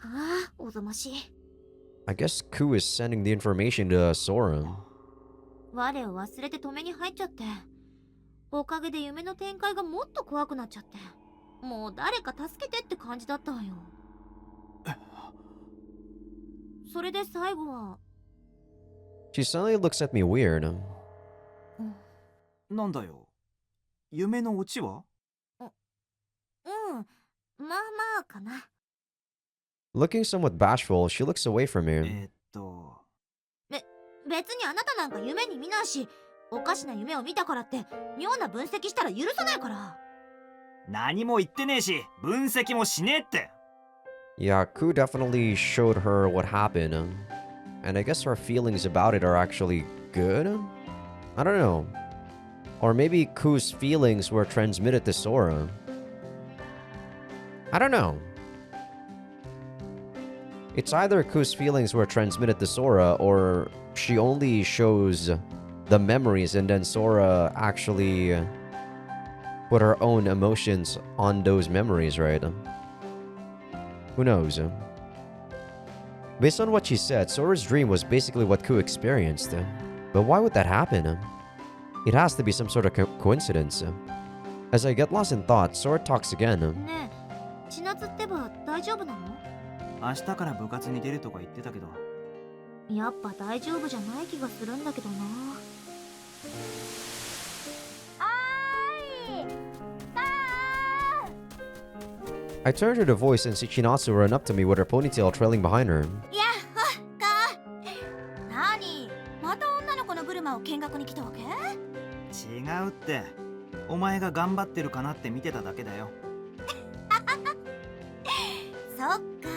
あ、おぞましい。I guess Ku is sending the information to Sora. 我を忘れて止めに入っちゃって。おかげで夢の展開がもっと怖くなっちゃって。もう誰か助けてって感じだったわよ。それで最後は。 She suddenly looks at me weird. なんだよ。夢のオチは？うん、まあまあかな。Looking somewhat bashful, she looks away from me. 別にあなたなんか夢に見ないし、おかしな夢を見たからって妙な分析したら許さないから。何も言ってねえし、分析もしねえって。Yeah, Ku definitely showed her what happened, and I guess her feelings about it are actually good? I don't know. Or maybe Ku's feelings were transmitted to Sora. I don't know. It's either Ku's feelings were transmitted to Sora, or she only shows the memories and then Sora actually put her own emotions on those memories, right? Who knows? Based on what she said, Sora's dream was basically what Ku experienced. But why would that happen? It has to be some sort of coincidence. As I get lost in thought, Sora talks again. ねえ、千夏ってば大丈夫なの？明日から部活に出るとか言ってたけど。やっぱ大丈夫じゃない気がするんだけどな。I turned to the voice and see Chinatsu run up to me with her ponytail trailing behind her. いや、か。なに、また女の子の車を見学に来たわけ？違うって。お前が頑張ってるかなって見てただけだよ。そっか。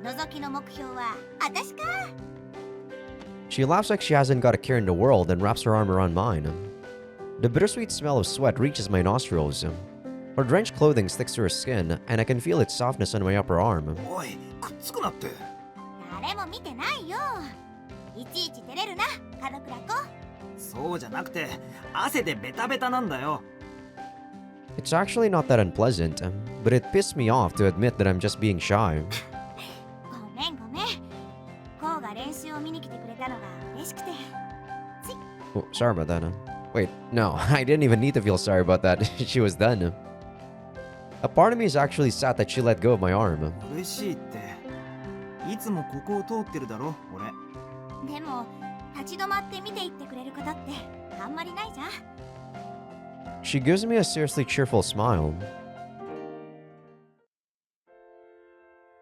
覗きの目標は私か。She laughs like she hasn't got a care in the world and wraps her arm around mine. The bittersweet smell of sweat reaches my nostrils. Her drenched clothing sticks to her skin, and I can feel its softness on my upper arm. おい、くっつくなって。誰も見てないよ。いちいち照れるな、門倉子。そうじゃなくて、汗でベタベタなんだよ。It's actually not that unpleasant, but it pissed me off to admit that I'm just being shy. ごめんごめん。こうが練習を見に来てくれたのが嬉しくて。Oh, sorry about that. Wait, no, I didn't even need to feel sorry about that. She was done. A part of me is actually sad that she let go of my arm. 嬉しいって。いつもここを通ってるだろ、俺。でも、立ち止まって見ていってくれることってあんまりないじゃん。She gives me a seriously cheerful smile.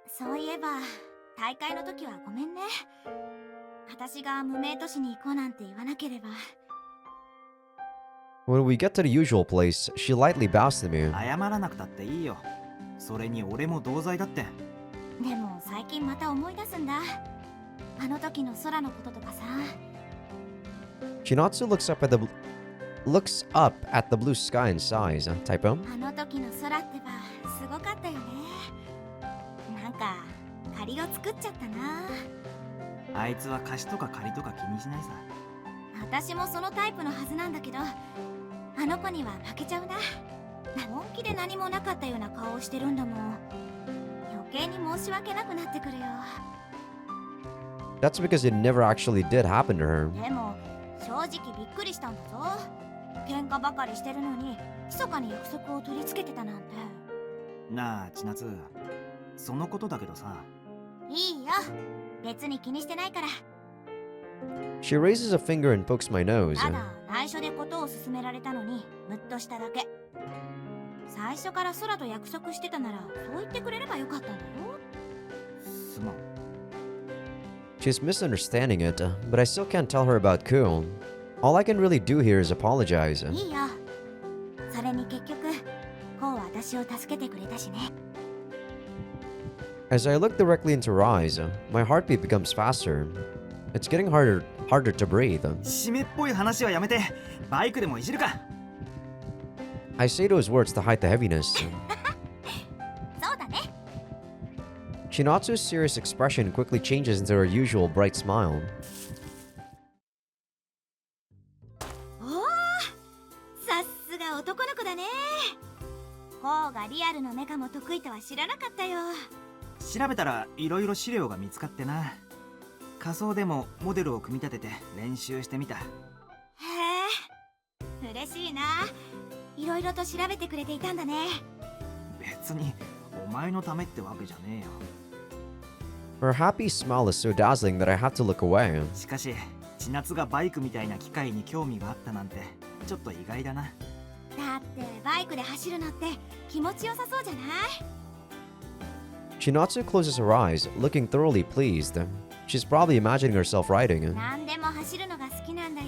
そういえば、大会の時はごめんね。私が無名都市に行こうなんて言わなければ。When we get to the usual place, she lightly bows to me. 謝らなくたっていいよ。それに俺も同罪だって。でも最近また思い出すんだ。あの時の空のこととかさ。Chinatsu looks up at the blue sky and sighs. Typo? あの時の空ってばすごかったよね。なんか借りを作っちゃったな。あいつは貸しとか借りとか気にしないさ。私もそのタイプのはずなんだけど、あの子には負けちゃうな。本気で何もなかったような顔をしてるんだもん。余計に申し訳なくなってくるよ。That's because it never actually did happen to her. でも正直びっくりしたんだぞ。喧嘩ばかりしてるのに密かに約束を取り付けてたなんて。なあ、千夏。そのことだけどさ。いいよ。別に気にしてないから。She raises a finger and pokes my nose. ただ内緒でことを進められたのにムッとしただけ。最初から空と約束してたならそう言ってくれればよかったんだよ。すまん。She's misunderstanding it, but I still can't tell her about Ku. All I can really do here is apologize. いいよ。それに結局こう私を助けてくれたしね。As I look directly into her eyes, my heartbeat becomes faster. It's getting harder to breathe. 湿っぽい話はやめて。バイクでもいじるか。I say those words to hide the heaviness. そうだね。Chinatsu's serious expression quickly changes into her usual bright smile. おお、さすが男の子だね。こうがリアルのメカも得意とは知らなかったよ。調べたらいろいろ資料が見つかってな。仮想でもモデルを組み立てて練習してみた。へえ、嬉しいな。いろいろと調べてくれていたんだね。別にお前のためってわけじゃねえよ。Her happy smile is so dazzling that I have to look away. しかし千夏がバイクみたいな機械に興味があったなんてちょっと意外だな。だってバイクで走るのって気持ちよさそうじゃない？ Chinatsu closes her eyes, looking thoroughly pleased. She's probably imagining herself riding. 何でも走るのが好きなんだよ。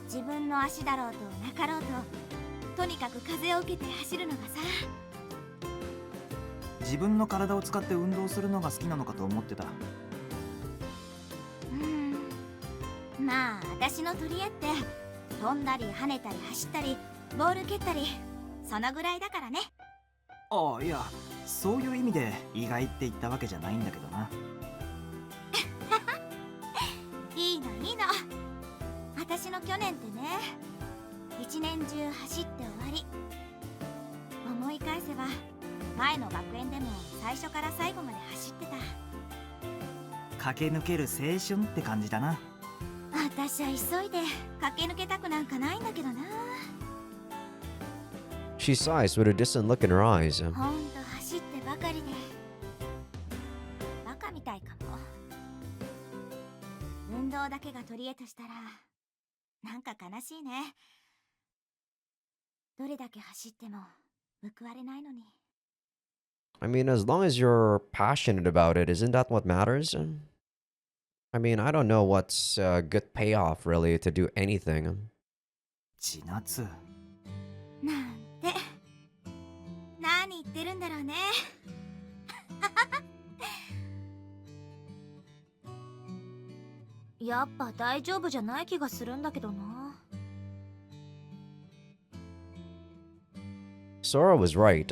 自分の足だろうとなかろうと、とにかく風を受けて走るのがさ。自分の体を使って運動するのが好きなのかと思ってた。まあ私の取り柄って飛んだり跳ねたり走ったりボール蹴ったりそのぐらいだからね。ああ、いや、そういう意味で意外って言ったわけじゃないんだけどな。いいのいいの。私の去年ってね、一年中走って終わり。思い返せば前の学園でも最初から最後まで走ってた。駆け抜ける青春って感じだな。私は急いで駆け抜けたくなんかないんだけどな。 She sighs with a distant look in her eyes. ほんと走ってばかりでバカみたいかも。運動だけが取り柄としたらなんか悲しいね。どれだけ走っても報われないのに。 I mean, as long as you're passionate about it, isn't that what matters? I mean, I don't know what's a good payoff, really, to do anything. 千夏。なんて何言ってるんだろうね。やっぱ大丈夫じゃない気がするんだけどな。 Sora was right.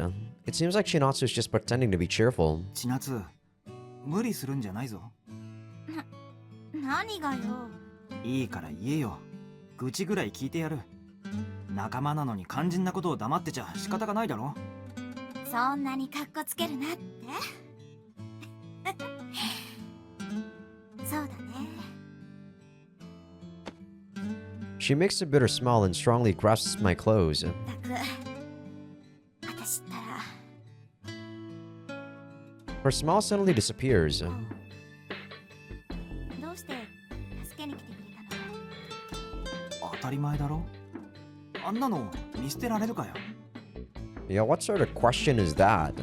It seems like Shinatsu's just pretending to be cheerful. 千夏、無理するんじゃないぞ。何がよ。いいから言えよ。愚痴ぐらい聞いてやる。仲間なのに肝心なことを黙ってちゃ仕方がないだろ。そんなにカッコつけるなって。そうだね。 She makes a bitter smile and strongly grasps my clothes. たく私ったら。 Her smile suddenly disappears. どうして助けに来てくれたの？当たり前だろ。あんなの見捨てられるかよ。 Yeah, what sort of question is that?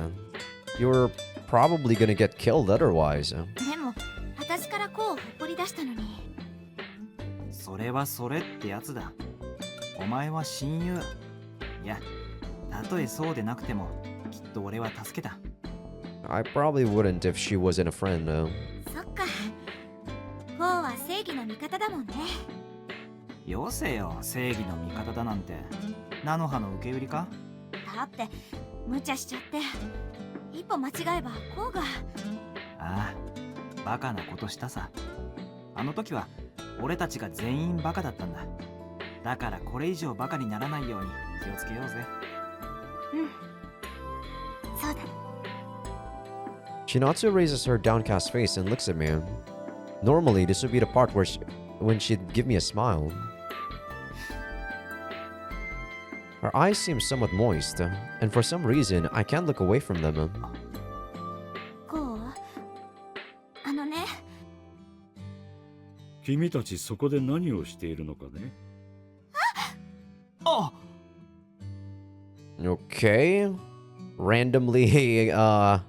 You're probably gonna get killed otherwise. でも私からこうほっぽり出したのに。それはそれってやつだ。お前は親友。いや、たとえそうでなくてもきっと俺は助けた。 I probably wouldn't if she wasn't a friend, though. そっか。こうは正義の味方だもんね。よせよ、正義の味方だなんて。菜の葉の受け売りか？だって無茶しちゃって一歩間違えばこうが。ああ、バカなことしたさ。あの時は俺たちが全員バカだったんだ。だからこれ以上バカにならないように気をつけようぜ。うん、そうだ。 Shinatsu raises her downcast face and looks at me. Normally, this would be the part when she'd give me a smile. Her eyes seem somewhat moist, and for some reason, I can't look away from them. こうあのね。君たちそこで何をしているのかね。あ、 Okay. Randomly,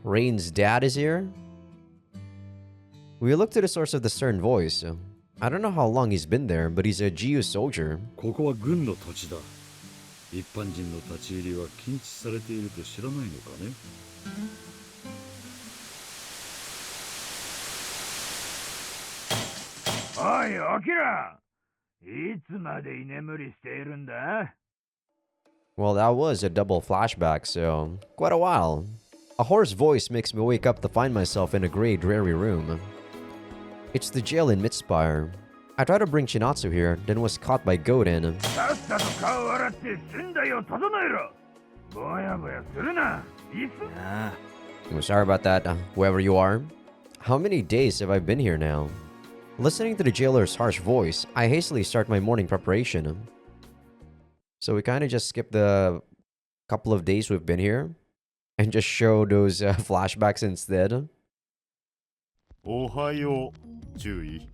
Rain's dad is here. We look to the source of the stern voice. I don't know how long he's been there, but he's a GU soldier. ここは軍の土地だ。一般人の立ち入りは禁止されていると知らないのかね。おい、起きろ。いつまで居眠りしているんだ？ Well, that was a double flashback, so quite a while. A hoarse voice makes me wake up to find myself in a grey, dreary room. It's the jail in Midspire. I tried to bring Shinatsu here, then was caught by Goden. さっさと顔を洗って寝台を整えろ。ぼやぼやするな。椅子。ああ、 I'm sorry about that, whoever you are. How many days have I been here now? Listening to the jailer's harsh voice, I hastily start my morning preparation. So we kind of just skip the couple of days we've been here and just show those flashbacks instead. おはよう、注意。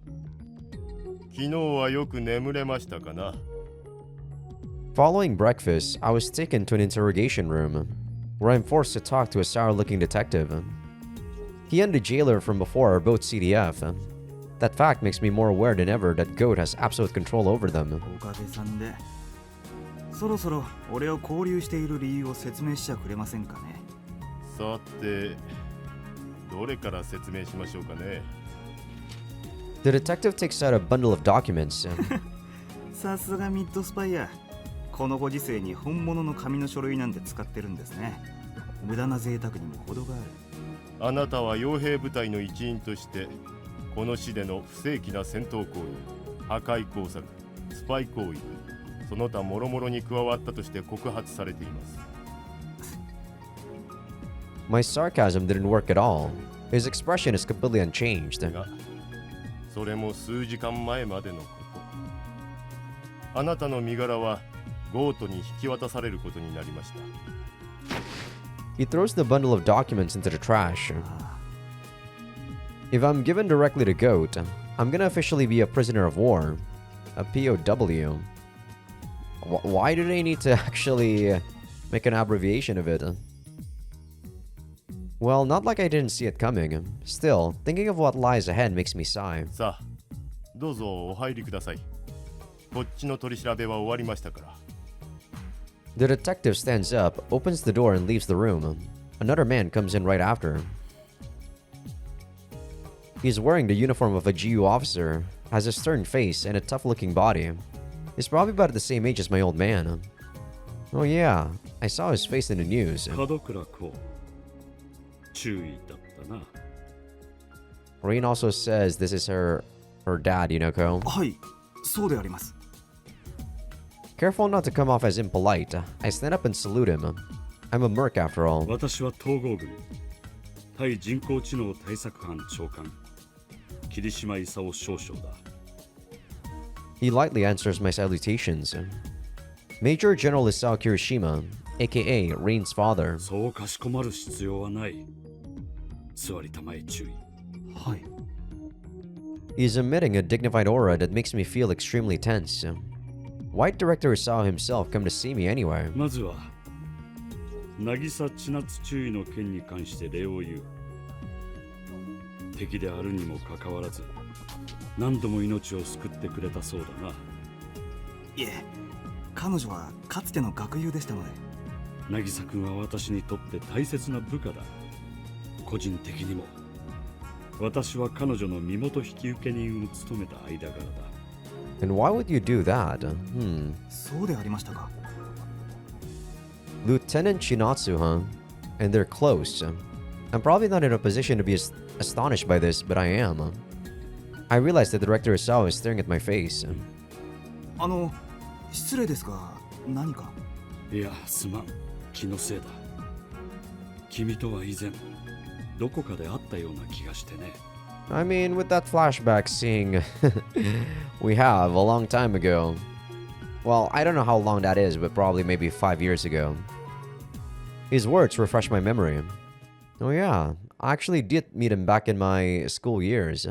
昨日はよく眠れましたかな？ Following breakfast, I was taken to an interrogation room, where I'm forced to talk to a sour-looking detective. He and the jailer from before are both CDF. That fact makes me more aware than ever that Goat has absolute control over them. おかげさんでそろそろ俺を交流している理由を説明しちゃくれませんかね。さてどれから説明しましょうかね。 The detective takes out a bundle of documents. さすがミッドスパイア。このご時世に本物の紙の書類なんて使ってるんですね。無駄な贅沢にも程がある。あなたは傭兵部隊の一員としてこの市での不正規な戦闘行為、破壊工作、スパイ行為、その他諸々に加わったとして告発されています。 My sarcasm didn't work at all. His expression is completely unchanged. がそれも数時間前までのこと。あなたの身柄はゴートに引き渡されることになりました。 He throws the bundle of documents into the trash. If I'm given directly to Goat, I'm gonna officially be a prisoner of war. A POW. Why do they need to actually make an abbreviation of it? Well, not like I didn't see it coming. Still, thinking of what lies ahead makes me sigh. さあ、どうぞお入りください。こっちの取り調べは終わりましたから。 The detective stands up, opens the door, and leaves the room. Another man comes in right after. He's wearing the uniform of a GU officer, has a stern face, and a tough-looking body. He's probably about the same age as my old man. Oh yeah, I saw his face in the news. 門倉公、注意だったな。 Rain also says this is her dad, Yunoko. はい、そうであります。 Careful not to come off as impolite, I stand up and salute him. I'm a merc after all. 私は統合軍対人工知能対策班長官桐島勲少将だ。 He lightly answers my salutations. Major General Isao Kirishima, aka Rain's father. そうかしこまる必要はない。座りたまえ注意。はい。 He's emitting a dignified aura that makes me feel extremely tense. Why'd Director Isao himself come to see me anyway? まずは渚千夏注意の件に関して礼を言う。敵であるにもかかわらず何度も命を救ってくれたそうだな。いえ、彼女はかつての学友でしたので。渚君は私にとって大切な部下だ。個人的にも私は彼女の身元引き受け人を務めた間柄だ。 And why would you do that? そうでありましたか。 Lieutenant Chinatsu, huh? And they're close. I'm probably not in a position to be astonished by this, but I am. I realize that Director Isao is staring at my face. 失礼ですが、何か。いや、すまん。気のせいだ。君とは以前どこかで会ったような気がしてね。 I mean, with that flashback scene we have a long time ago. Well, I don't know how long that is, but probably maybe 5 years ago. His words refresh my memory. Oh yeah, I actually did meet him back in my school years.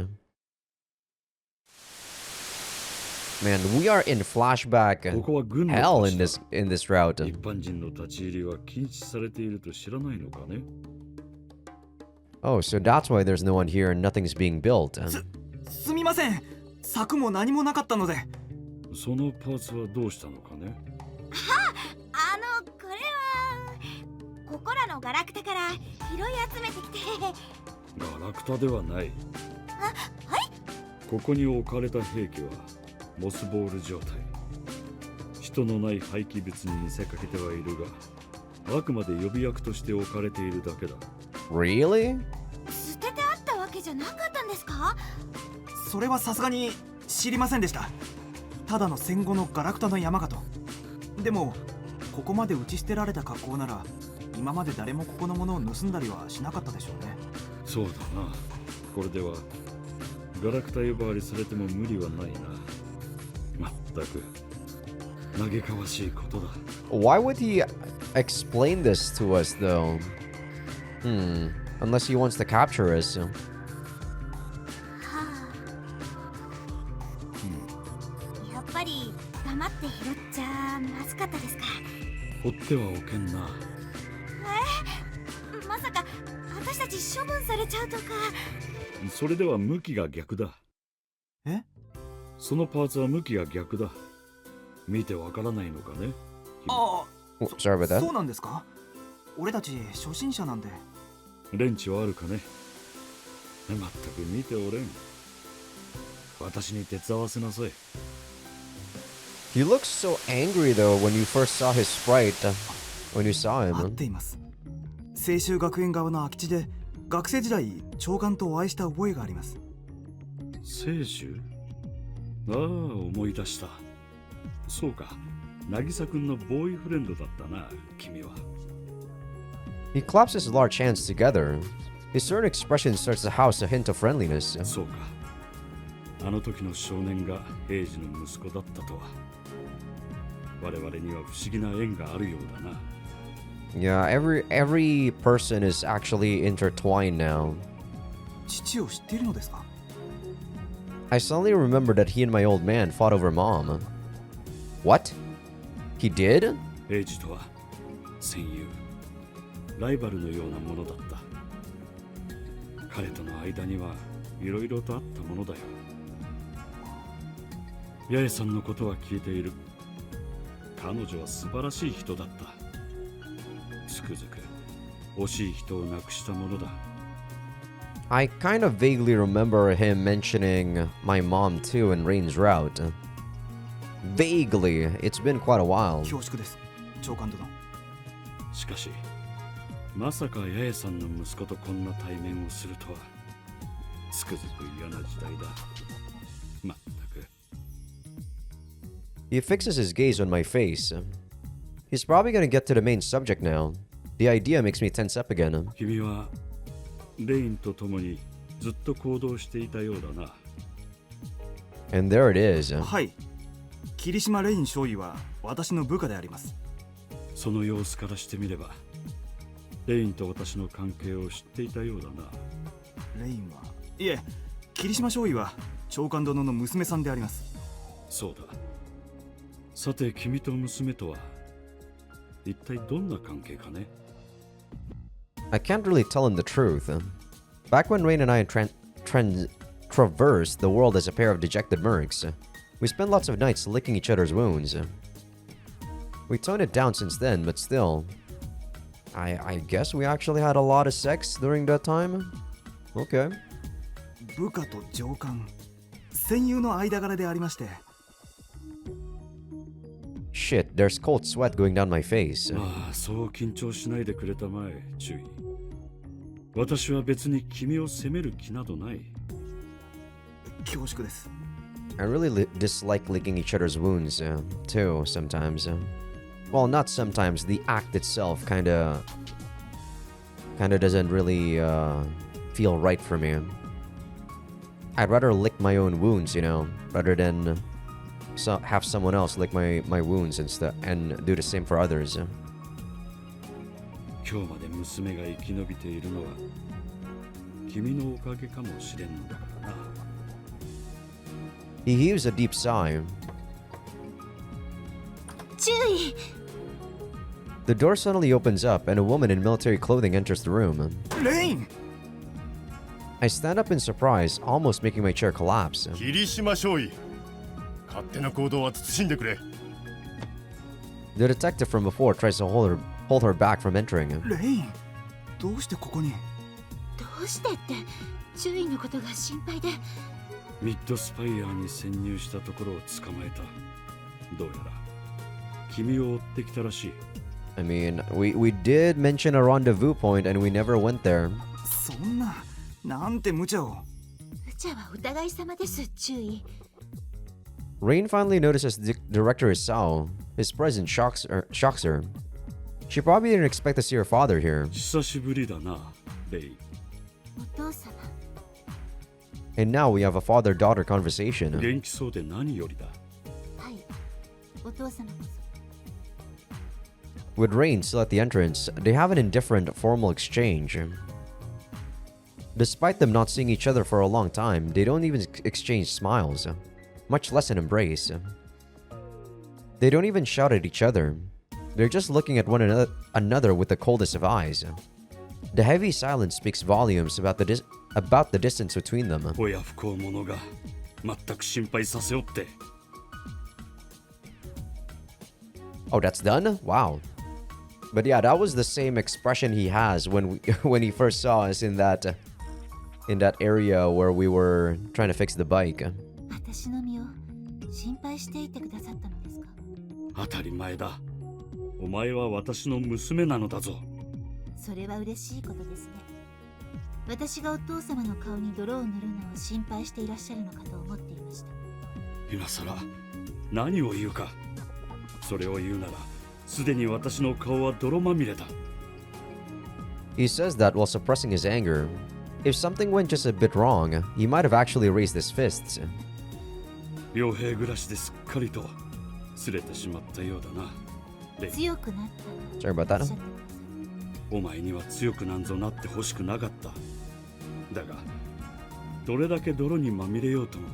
Man, we are in flashback hell in this route. 一般人の立ち入りは禁止されていると知らないのかね。 Oh, so that's why there's no one here and nothing's being built. すみません。柵も何もなかったので。そのパーツはどうしたのかね。これはここらのガラクタから拾い集めてきて。ガラクタではない。はい。ここに置かれた兵器はモスボール状態。人のない廃棄物に見せかけてはいるが、あくまで予備役として置かれているだけだ。 Really? 捨ててあったわけじゃなかったんですか？それはさすがに知りませんでした。ただの戦後のガラクタの山かと。でもここまで打ち捨てられた格好なら今まで誰もここのものを盗んだりはしなかったでしょうね。そうだな。これではガラクタ呼ばわりされても無理はないな。まったく嘆かわしいことだ。 Why would he explain this to us though? Unless he wants to capture us. やっぱり黙って拾っちゃまずかったですか？放ってはおけんな。まさか私私たち処分されちゃうとか。それでは向きが逆だ。え？そのパーツは向きが逆だ。見てわからないのかね。ああ、Oh, sorry about そう that. なんですか？俺たち初心者なんで。レンチはあるかね。まったく見ておれん。私に手伝わせなさい。He looks so angry though when you first saw his sprite. When you saw 合っ him. ています。青州学園側の空き地で学生時代長官とお会いした覚えがあります。清舟？ああ、思い出した。そうか、渚君のボーイフレンドだったな、君は。He claps his large hands together. His certain expression starts to house a hint of friendliness. そうか。あの時の少年が平次の息子だったとは。我々には不思議な縁があるようだな。Yeah, every person is actually intertwined now. 父を知っているのですか？ I suddenly remembered that he and my old man fought over mom. What? He did? 平次とは戦友、ライバルのようなものだった。彼との間にはいろいろとあったものだよ。八重さんのことは聞いている。彼女は素晴らしい人だった。つくづく惜しい人を亡くしたものだ。I kind of vaguely remember him mentioning my mom too in Rain's route. Vaguely. It's been quite a while. 恐縮です、長官殿。しかし、まさか八重さんの息子とこんな対面をするとは。つくづく嫌な時代だ。まったく。He fixes his gaze on my face. He's probably gonna get to the main subject now. The idea makes me tense up again. 君はレインと共にずっと行動していたようだな。And there it is. はい。霧島レイン少尉は私の部下であります。その様子からしてみれば、レインと私の関係を知っていたようだな。レインは、いえ、霧島少尉は長官殿の娘さんであります。そうだ。さて、君と娘とは一体どんな関係かね。I can't really tell him the truth. Back when Rain and I traversed the world as a pair of dejected mercs, we spent lots of nights licking each other's wounds. We toned it down since then, but still, I guess we actually had a lot of sex during that time? Okay. 部下と上官、戦友の間柄でありまして。Shit, there's cold sweat going down my face. ああ、そう緊張しないでくれたまえ、注意。私は別に君を責める気などない。恐縮です。I really dislike licking each other's wounds, too, sometimes. Well, not sometimes. The act itself kinda doesn't really feel right for me. I'd rather lick my own wounds, you know, rather than have someone else lick my wounds and do the same for others. 今日まで娘が生き延びているのは君のおかげかもしれんのだからな。He heaves a deep sigh. 注意。 The door suddenly opens up and a woman in military clothing enters the room. レイン！ I stand up in surprise, almost making my chair collapse. 霧島少尉、勝手な行動は慎んでくれ。 The detective from before tries to hold her back from entering. レイン、どうしてここに？どうしてって注意のことが心配で。ミッドスパイアに潜入したところを捕まえた。どうやら君を追ってきたらしい。I mean, we did mention a rendezvous point and we never went there. そんな、なんて無茶を。無茶はお互い様です、注意。Rain finally notices Director Isao. His presence shocks her. She probably didn't expect to see her father here. 久しぶりだな、レイ。お父様。 And now we have a father-daughter conversation. 元気そうで何よりだ。はい、お父様こそ。 With Rain still at the entrance, they have an indifferent, formal exchange. Despite them not seeing each other for a long time, they don't even exchange smiles, much less an embrace. They don't even shout at each other. They're just looking at one another with the coldest of eyes. The heavy silence speaks volumes about about the distance between them. 親不孝者が全く心配させおって。 Oh, that's done? Wow. But yeah, that was the same expression he has when when he first saw us in that area where we were trying to fix the bike. 私の身を心配していてくださったのですか？当たり前だ。お前は私の娘なのだぞ。それは嬉しいことですね。私がお父様の顔に泥を塗るのを心配していらっしゃるのかと思っていました。今さら何を言うか。それを言うならすでに私の顔は泥まみれだ。 He says that while suppressing his anger. If something went just a bit wrong, he might have actually raised his fists. 傭兵暮らしですっかりとすれてしまったようだな。強くなった。 Sorry about that. お前には強くなんぞなってほしくなかった。だがどれだけ泥にまみれようとも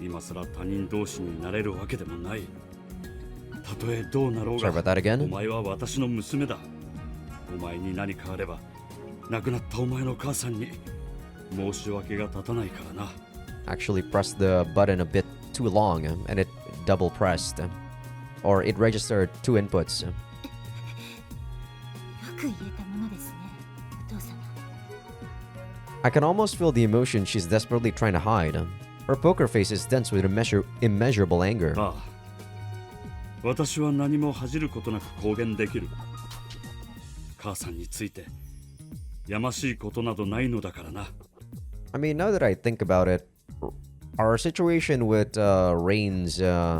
今さら他人同士になれるわけでもない。たとえどうなろうが、 Sorry about that again. お前は私の娘だ。お前に何かあれば亡くなったお前の母さんに申し訳が立たないからな。 Actually pressed the button a bit too long and it double pressed. Or it registered two inputs. よく言えたものですね、お父様。 I can almost feel the emotion she's desperately trying to hide. Her poker face is dense with immeasurable anger. ああ、私は何も恥じることなく公言できる。母さんについてやましいことなどないのだからな。 I mean, now that I think about it, our situation with Rain's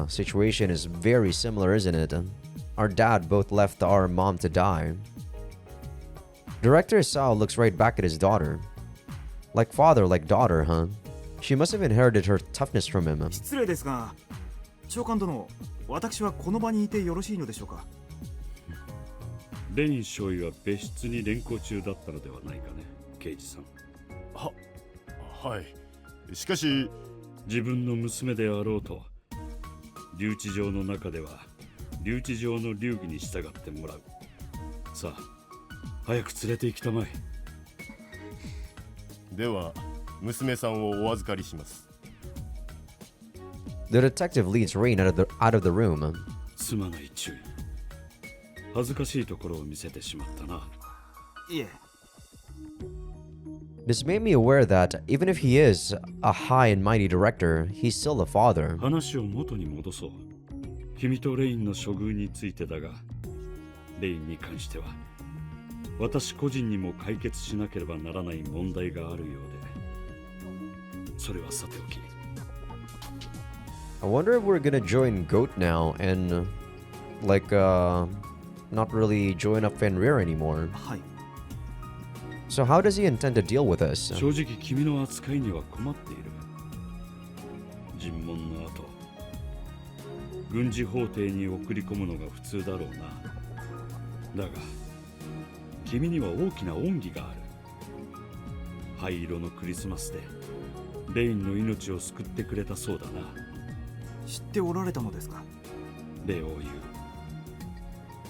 situation is very similar, isn't it? Our dad both left our mom to die. Director Sao looks right back at his daughter. Like father, like daughter, huh? She must have inherited her toughness from him. 失礼ですが、長官殿、私はこの場にいてよろしいのでしょうか？レイン少尉は別室に連行中だったのではないかね、刑事さん。はい。しかし自分の娘であろうと留置場の中では留置場の流儀に従ってもらう。さあ早く連れて行きたまえ。では娘さんをお預かりします。 The detective leads Rain out of the room. すまない注意。恥ずかしいところを見せてしまったな。いえ。 This made me aware that even if he is a high and mighty director, he's still a father. 話を元に戻そう。君とレインの処遇についてだが、レインに関しては私個人にも解決しなければならない問題があるようで、それはさておき。 I wonder if we're gonna join Goat now and not really join up Fenrir anymore. はい。 So how does he intend to deal with us? 正直君の扱いには困っている。尋問の後、軍事法廷に送り込むのが普通だろうな。だが、君には大きな恩義がある。灰色のクリスマスでレインの命を救ってくれたそうだな。知っておられたのですか？礼を言う。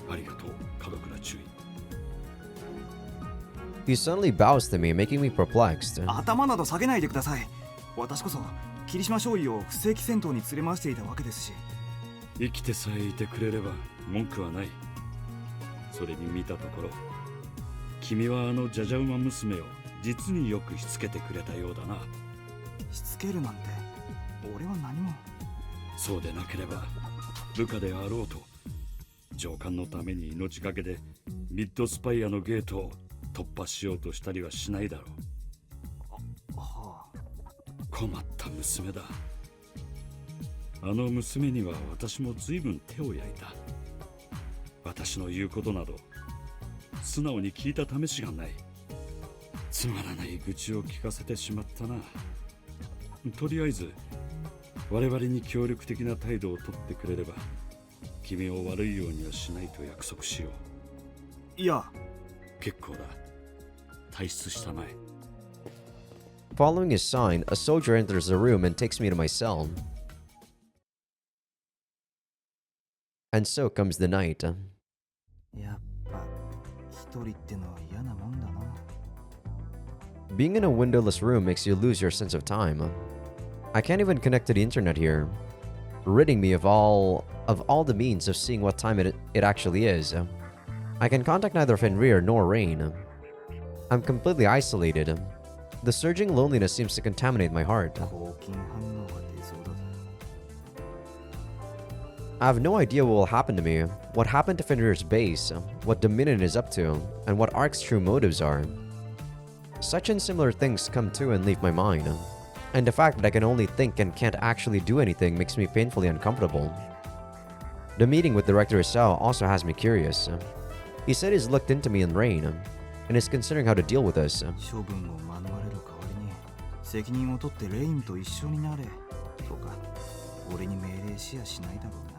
ありがとう、門倉中尉。He suddenly bows to me, making me perplexed. 頭など下げないでください。私こそ霧島少尉を不正規戦闘に連れ回していたわけですし。生きてさえいてくれれば文句はない。それに見たところ、君はあのジャジャ馬娘を実によくしつけてくれたようだな。しつけるなんて俺は何も。そうでなければ部下であろうと上官のために命がけでミッドスパイアのゲートを突破しようとしたりはしないだろう。はあ、困った娘だ。あの娘には私も随分手を焼いた。私の言うことなど素直に聞いた試しがない。つまらない愚痴を聞かせてしまったな。とりあえず我々に協力的な態度をとってくれれば君を悪いようにはしないと約束しよう。いや、結構だ。退出したまえ。 Following his sign, a soldier enters the room and takes me to my cell. And so comes the night. やっぱ一人ってのは嫌なもんだな。Being in a windowless room makes you lose your sense of time. I can't even connect to the internet here, ridding me of all the means of seeing what time it actually is. I can contact neither Fenrir nor Rain. I'm completely isolated. The surging loneliness seems to contaminate my heart. 抗菌反応が出そうだぜ。 I have no idea what will happen to me, what happened to Fenrir's base, what Dominion is up to, and what Ark's true motives are. Such and similar things come to and leave my mind, and the fact that I can only think and can't actually do anything makes me painfully uncomfortable. The meeting with Director Isao also has me curious. He said he's looked into me and Rain, and is considering how to deal with us. 処分を免れる代わりに責任を取ってレイムと一緒になれとか俺に命令しやしないだろうな。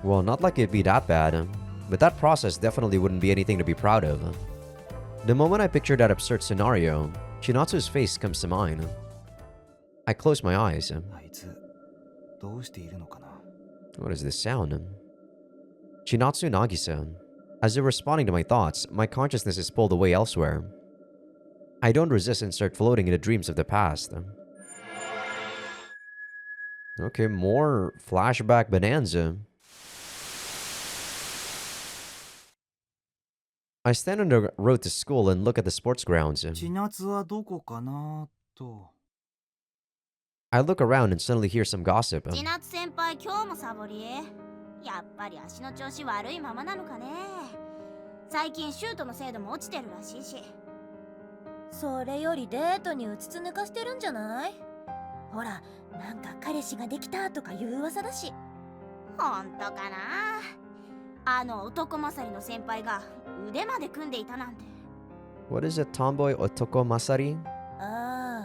Well, not like it'd be that bad, but that process definitely wouldn't be anything to be proud of. The moment I picture that absurd scenario, Chinatsu's face comes to mind. I close my eyes. あいつどうしているのかな。 What is this sound? Chinatsu Nagisa. As if responding to my thoughts, my consciousness is pulled away elsewhere. I don't resist and start floating in the dreams of the past. Okay, more flashback bonanza. I stand on the road to school and look at the sports grounds. 千夏はどこかなと。 I look around and suddenly hear some gossip. 千夏先輩今日もサボり？やっぱり足の調子悪いままなのかね。最近シュートの精度も落ちてるらしいし。それよりデートにうつつ抜かしてるんじゃない？ほら、なんか彼氏ができたとかいう噂だし。ほんとかな。あの男勝りの先輩が腕まで組んでいたなんて。 What is a tomboy otoko masari? あ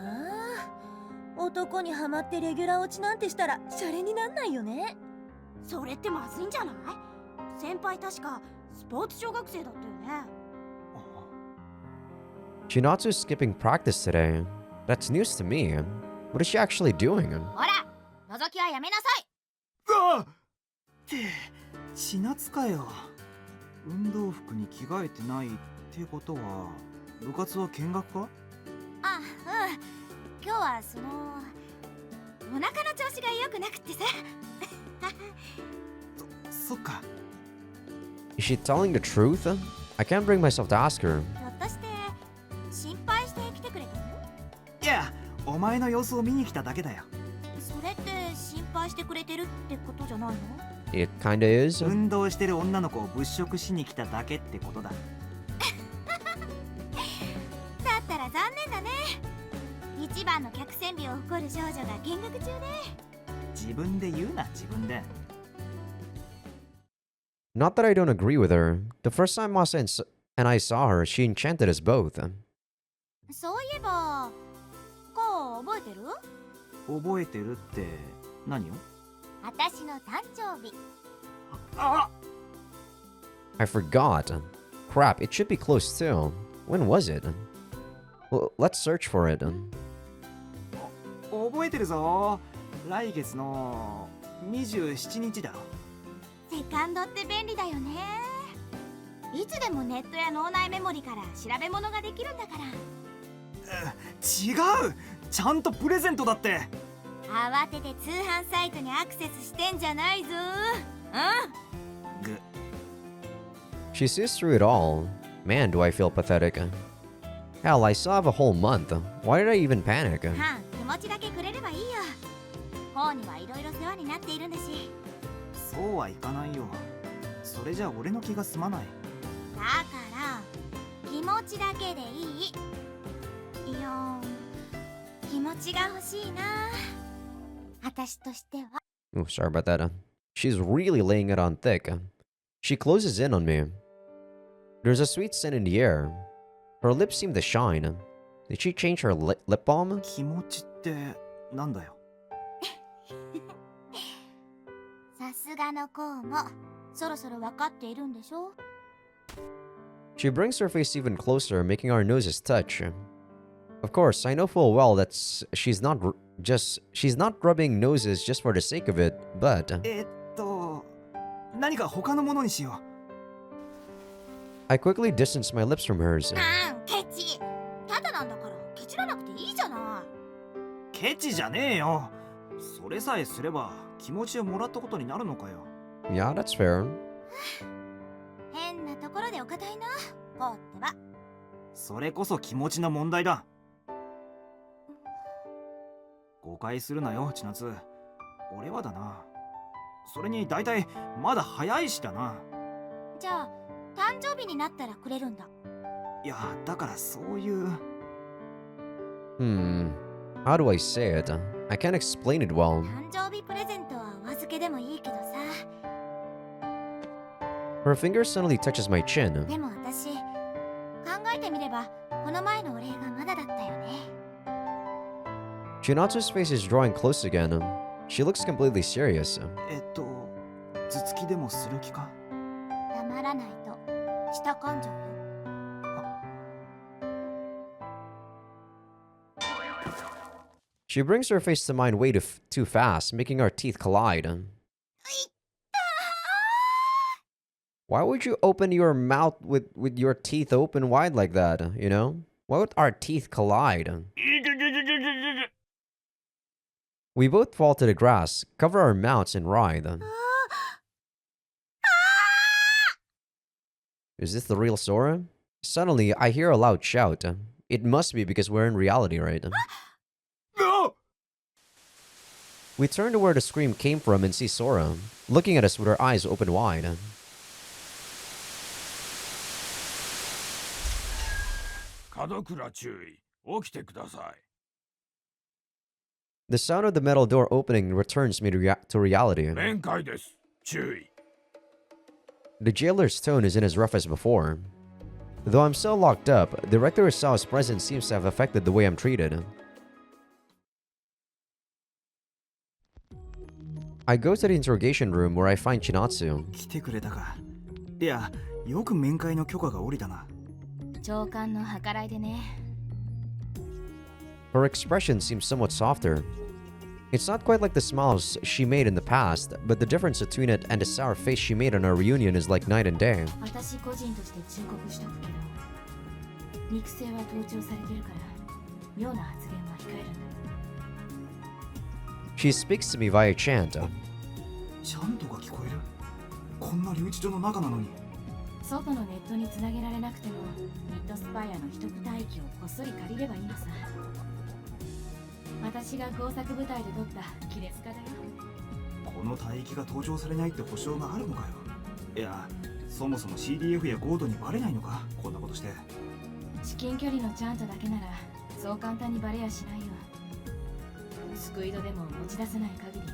あ、男にハマってレギュラー落ちなんてしたらシャレになんないよね。それってまずいんじゃない？先輩確かスポーツ小学生だったよね。 Chinatsu's skipping practice today. That's news to me. What is she actually doing? ほら、覗きはやめなさい。あっって千夏かよ。運動服に着替えてないってことは部活は見学か？あ、うん。今日はお腹の調子が良くなくってさ。そっか。 Is she telling the truth? I can't bring myself to ask her. ひょっとして心配して来てくれたの？いや、お前の様子を見に来ただけだよ。それって心配してくれてるってことじゃないの？ It kinda is. 運動してる女の子を物色しに来ただけってことだ。だったら残念だね。一番の客船美を誇る少女が見学中で。自分で言うな、自分で。 Not that I don't agree with her. The first time Masa and I saw her, she enchanted us both. そういえば、こう覚えてる？覚えてるって何を？私の誕生日。あ！ I forgot. Crap, it should be close too. When was it? Well, let's search for it. 覚えてるぞ。来月の27日だ。セカンドって便利だよね。いつでもネットや脳内メモリから調べ物ができるんだから。違う、ちゃんとプレゼントだって。慌てて通販サイトにアクセスしてんじゃないぞ。She sees through it all. Man, do I feel pathetic. Hell, I still have a whole month. Why did I even panic? はん、気持ちだけくれればいいよ。方にはいろいろ世話になっているんだし。そうはいかないよ。それじゃ俺の気が済まない。だから気持ちだけでいい。いや、気持ちが欲しいな。私としては。 Oh, sorry about that. She's really laying it on thick. She closes in on me. There's a sweet scent in the air. Her lips seem to shine. Did she change her lip balm? 気持ちってなんだよ。さすがの子もそろそろ分かっているんでしょ？ She brings her face even closer, making our noses touch. Of course, I know full well that she's not rubbing noses just for the sake of it, but 何か他のものにしよう。 I quickly distance my lips from hers. ケチ。ケチじゃねえよ。それさえすれば気持ちをもらったことになるのかよ。Yeah, that's fair. 変なところでお堅いな、こうってば。それこそ気持ちの問題だ。誤解するなよ、千夏。俺はだな。それに大体まだ早いしだな。じゃあ誕生日になったらくれるんだ。いや、だからそういう。How do I say it? I can't explain it well. 誕生日プレゼントはお預けでもいいけどさ。Her finger suddenly touches my chin. でも私、考えてみればこの前のお礼がまだだったよね。Chinatsu's face is drawing close again. She looks completely serious. 頭突きでもする気か？黙らないと下感情よ。She brings her face to mine way too fast, making our teeth collide. Why would you open your mouth with your teeth open wide like that, you know? Why would our teeth collide? We both fall to the grass, cover our mouths, and writhe. Is this the real Sora? Suddenly, I hear a loud shout. It must be because we're in reality, right? We turn to where the scream came from and see Sora, looking at us with her eyes open wide. The sound of the metal door opening returns me to reality. The jailer's tone isn't as rough as before. Though I'm still locked up, the Rector Isao's presence seems to have affected the way I'm treated. I go to the interrogation room where I find Chinatsu. 来てくれたか。いや、よく面会の許可が下りたな。長官の計らいでね。Her expression seems somewhat softer. It's not quite like the smiles she made in the past, but the difference between it and the sour face she made on our reunion is like night and day. 私個人として忠告しとくけど、肉声は盗聴されてるから妙な発言は控えるんだ。She speaks to me via chant. ちゃんとが聞こえる。こんな留置所の中なのに。外のネットにつなげられなくても、ミッドスパイアの一区帯域をこっそり借りればいいのさ。私が工作部隊で取った亀裂化だよ。この帯域が盗聴されないって保証があるのかよ。いや、そもそも CDF やゴードにバレないのか、こんなことして。至近距離のチャントだけならそう簡単にバレやしないよ。スクイドでも持ち出せない限りね。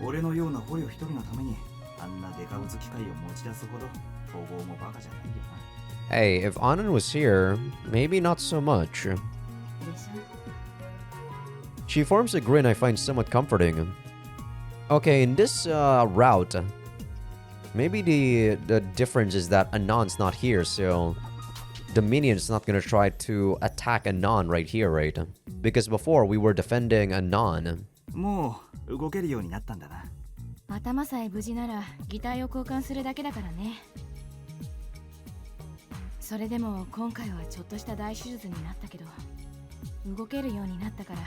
俺のような捕虜一人のためにあんなデカブツ機械を持ち出すほど統合もバカじゃないよな。Hey, if Anan was here, maybe not so much. でしょ。She forms a grin I find somewhat comforting. Okay, in this route, maybe the difference is that Anan's not here, so the minion's not gonna try to attack Anan right here, right? Because before we were defending Anan. もう動けるようになったんだな。頭さえ無事なら擬態を交換するだけだからね。それでも今回はちょっとした大手術になったけど、動けるようになったから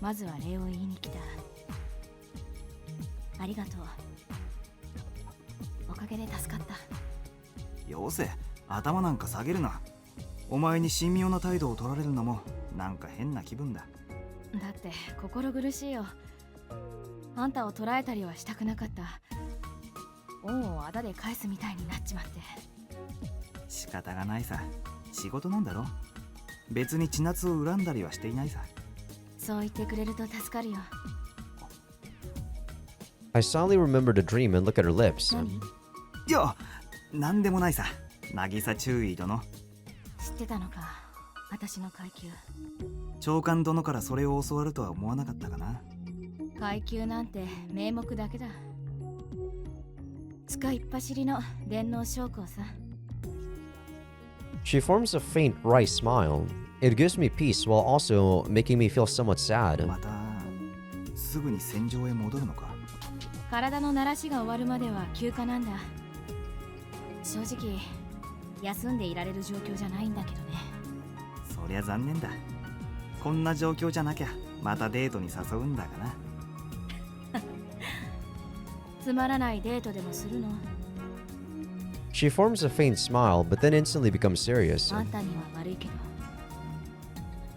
まずは礼を言いに来た。ありがとう。おかげで助かった。よせ、頭なんか下げるな。お前に神妙な態度を取られるのもなんか変な気分だ。だって心苦しいよ。あんたを捕らえたりはしたくなかった。恩をあだで返すみたいになっちまって。仕方がないさ。仕事なんだろ。別に千夏を恨んだりはしていないさ。そう言ってくれると助かるよ。I suddenly remember the dream and look at her lips. いや、なんでもないさ。渚注意殿。知ってたのか、私の階級。長官殿からそれを教わるとは思わなかったかな。階級なんて名目だけだ。使いっ走りの電脳将校さ。She forms a faint wry smile. It gives me peace while also making me feel somewhat sad. またすぐに戦場へ戻るのか。体の慣らしが終わるまでは休暇なんだ。正直休んでいられる状況じゃないんだけどね。そりゃ残念だ。こんな状況じゃなきゃまたデートに誘うんだがな。つまらないデートでもするの？ She forms a faint smile, but then instantly becomes serious. あんたには悪いけど、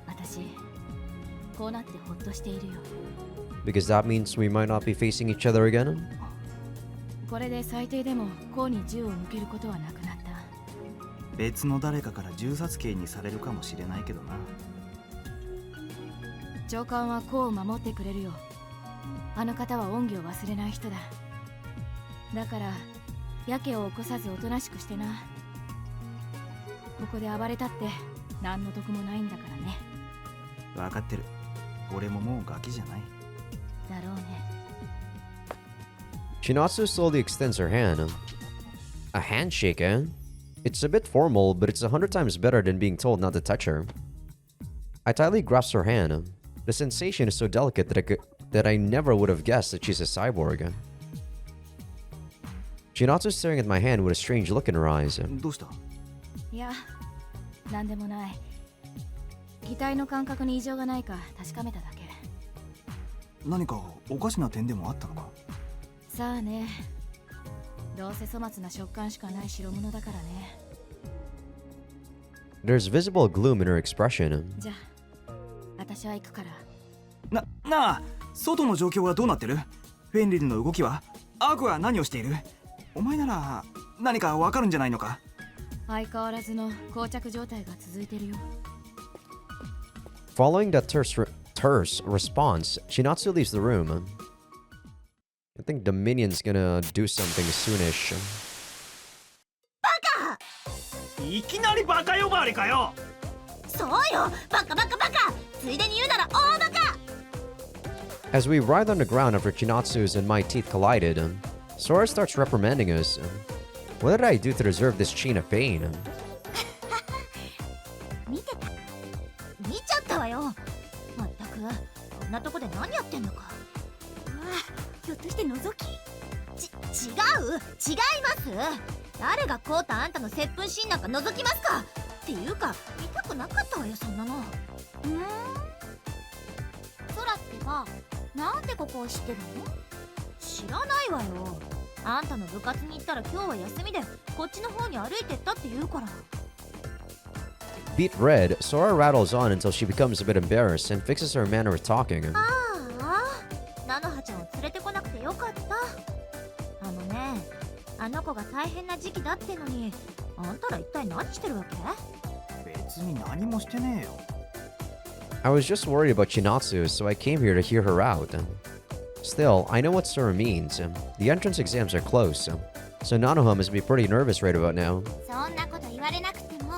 私こうなってほっとしているよ。 Because that means we might not be facing each other again? これで最低でもこうに銃を向けることはなくなった。別の誰かから銃殺刑にされるかもしれないけどな。長官はこう守ってくれるよ。あの方は恩義を忘れない人だ。だからやけを起こさずおとなしくしてな。ここで暴れたって何の得もないんだからね。分かってる。俺ももうガキじゃない。だろうね。 Shinatsu slowly extends her hand. A handshake, eh? It's a bit formal, but it's 100 times better than being told not to touch her. I tightly grasp her hand. The sensation is so delicate that I never would have guessed that she's a cyborg. Shinatsu's staring at my hand with a strange look in her eyes. どうした？いや、なんでもない。擬態の感覚に異常がないか確かめただけ。何かおかしな点でもあったのか？さあね。どうせ粗末な食感しかない代物だからね。There's visible gloom in her expression. じゃあ、私は行くから。なあ、外の状況はどうなってる？フェンリルの動きは？アークは何をしている？お前なら何かわかるんじゃないのか？相変わらずの膠着状態が続いてるよ。Following that terse response, Shinatsu leaves the room. I think the minion's gonna do something soonish. バカ！いきなりバカ呼ばわりかよ。そうよ、バカバカバカ。ついでに言うなら大バカ。 As we writhe on the ground after Chinatsu's and my teeth collided, Sora starts reprimanding us. What did I do to deserve this chain of pain? 見てた。見ちゃったわよ。まったく、こんなとこで何やってんのか。ひょっとして覗き？違う、違います。誰がこうたあんたの接吻シーンなんか覗きますか？っていうか、見たくなかったわよ、そんなの。空ってば、なんでここを知ってるの？知らないわよ。あんたの部活に行ったら今日は休みでこっちの方に歩いてったって言うから。 Beat red, Sora rattles on until she becomes a bit embarrassed and fixes her manner of talking. ああ、菜の葉ちゃんを連れてこなくてよかった。あのね、あの子が大変な時期だってのに、あんたら一体何してるわけ？別に何もしてねえよ。I was just worried about Chinatsu, so I came here to hear her out. Still, I know what Sora means. The entrance exams are close, so Nanoha must be pretty nervous right about now. そんなこと言われなくても、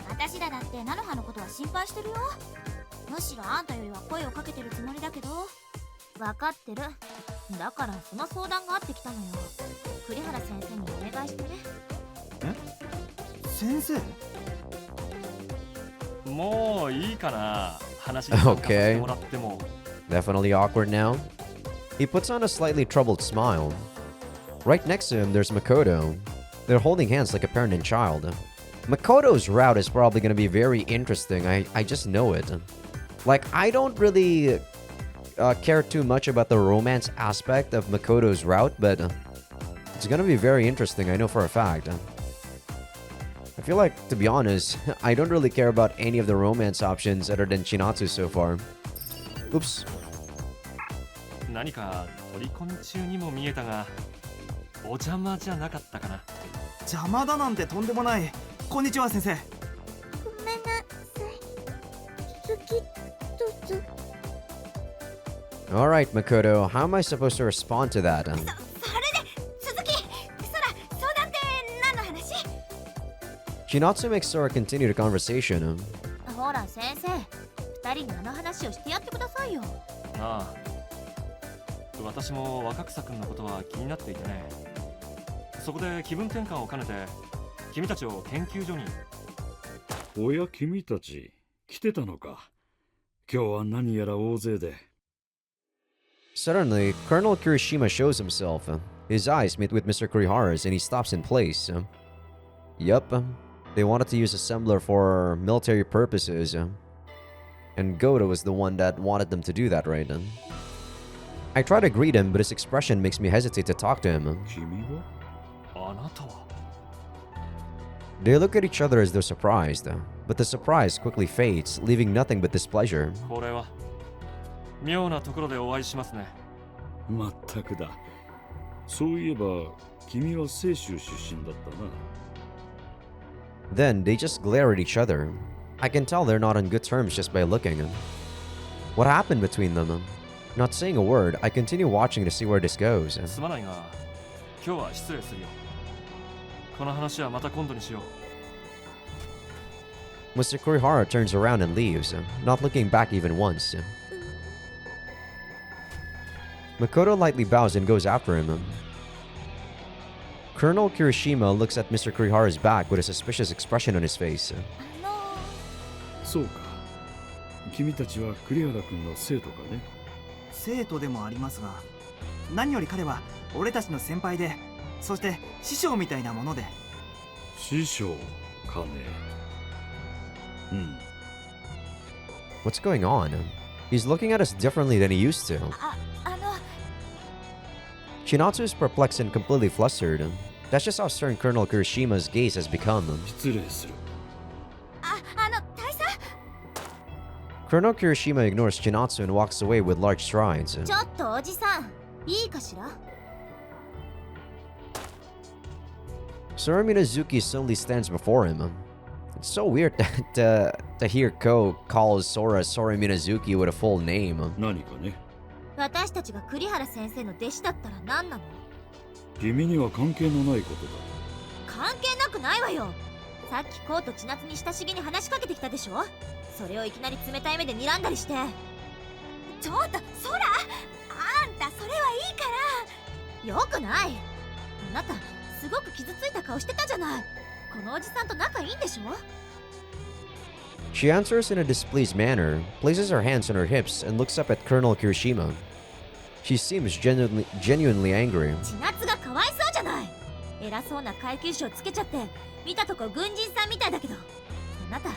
私らだって菜の葉のことは心配してるよ。むしろあんたよりは声をかけてるつもりだけど。分かってる。だからその相談があってきたのよ。栗原先生にお願いしてね。え？先生？もういいかな。話に参加させてもらっても。Definitely awkward now. He puts on a slightly troubled smile. Right next to him, there's Makoto. They're holding hands like a parent and child. Makoto's route is probably going to be very interesting. I just know it. Like, I don't really care too much about the romance aspect of Makoto's route, but it's going to be very interesting, I know for a fact. I feel like, to be honest, I don't really care about any of the romance options other than Chinatsu so far. Oops. 何か取り込み中にも見えたが、お邪魔じゃなかったかな。邪魔だなんてとんでもない。こんにちは先生。ごめんなさい。続きどうぞ。 Alright, Makoto, how am I supposed to respond to that? それで続き、相談って何の話？ Chinatsu makes Sora continue the conversation. ほら先生、二人にあの話をしてやってくださいよ。ああ、私も若草くんのことは気になっていてね。そこで気分転換を兼ねて君たちを研究所に。おや、君たち来てたのか。今日は何やら大勢で。 Suddenly, Colonel Kirishima shows himself. His eyes meet with Mr. Kurihara's and he stops in place. Yup, they wanted to use Assembler for military purposes. And Goto was the one that wanted them to do that, right? I try to greet him, but his expression makes me hesitate to talk to him. 君は？あなたは They look at each other as they're surprised, but the surprise quickly fades, leaving nothing but displeasure. これは妙なところでお会いしますね。まったくだ。そういえば君は清州出身だったな。Then they just glare at each other. I can tell they're not on good terms just by looking. What happened between them? Not saying a word, I continue watching to see where this goes. すまないが、今日は失礼するよ。この話はまた今度にしよう。Mr. Kurihara turns around and leaves, not looking back even once. Makoto lightly bows and goes after him. Colonel Kirishima looks at Mr. Kurihara's back with a suspicious expression on his face. そうか。君たちは栗原君の生徒かね。生徒でもありますが、何より彼は俺たちの先輩で、そして師匠みたいなもので。師匠かね。うん。What's going on? He's looking at us differently than he used to. Chinatsu is perplexed and completely flustered. That's just how stern Colonel Kirishima's gaze has become. 失礼する。大佐 Colonel Kirishima ignores Chinatsu and walks away with large strides. ちょっとおじさんいいかしら Sora Minazuki suddenly stands before him. It's so weird to hear Ko calls Sora Minazuki with a full name. 何かね。私たちが栗原先生の弟子だったら何なの君には関係のないことだ。関係なくないわよ。さっきコウと千夏に親しげに話しかけてきたでしょ。それをいきなり冷たい目で睨んだりして。ちょっとソラ、あんたそれはいいからよくない。あなたすごく傷ついた顔してたじゃない。このおじさんと仲いいんでしょ。 She answers in a displeased manner, places her hands on her hips, and looks up at Colonel Kirishima. She seems genuinely angry. 千夏がかわいそうじゃない。偉そうな階級章つけちゃって見たとこ軍人さんみたいだけど、あなた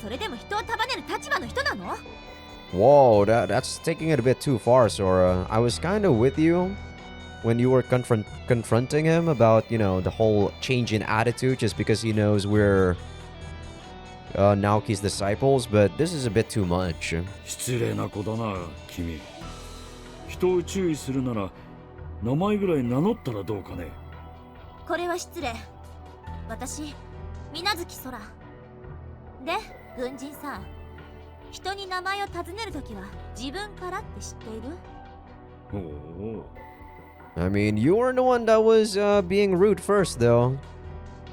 それでも人を束ねる立場の人なの？ Whoa, that's taking it a bit too far, Sora. I was kind of with you when you were confronting him about, you know, the whole change in attitude just because he knows we're Naoki's disciples, but this is a bit too much. 失礼な子だな、君。人を注意するなら名前ぐらい名乗ったらどうかね。これは失礼。私、水無月空。で、軍人さん。人に名前を尋ねるときは自分からって知っている？おお。I mean, you were the one that was being rude first, though.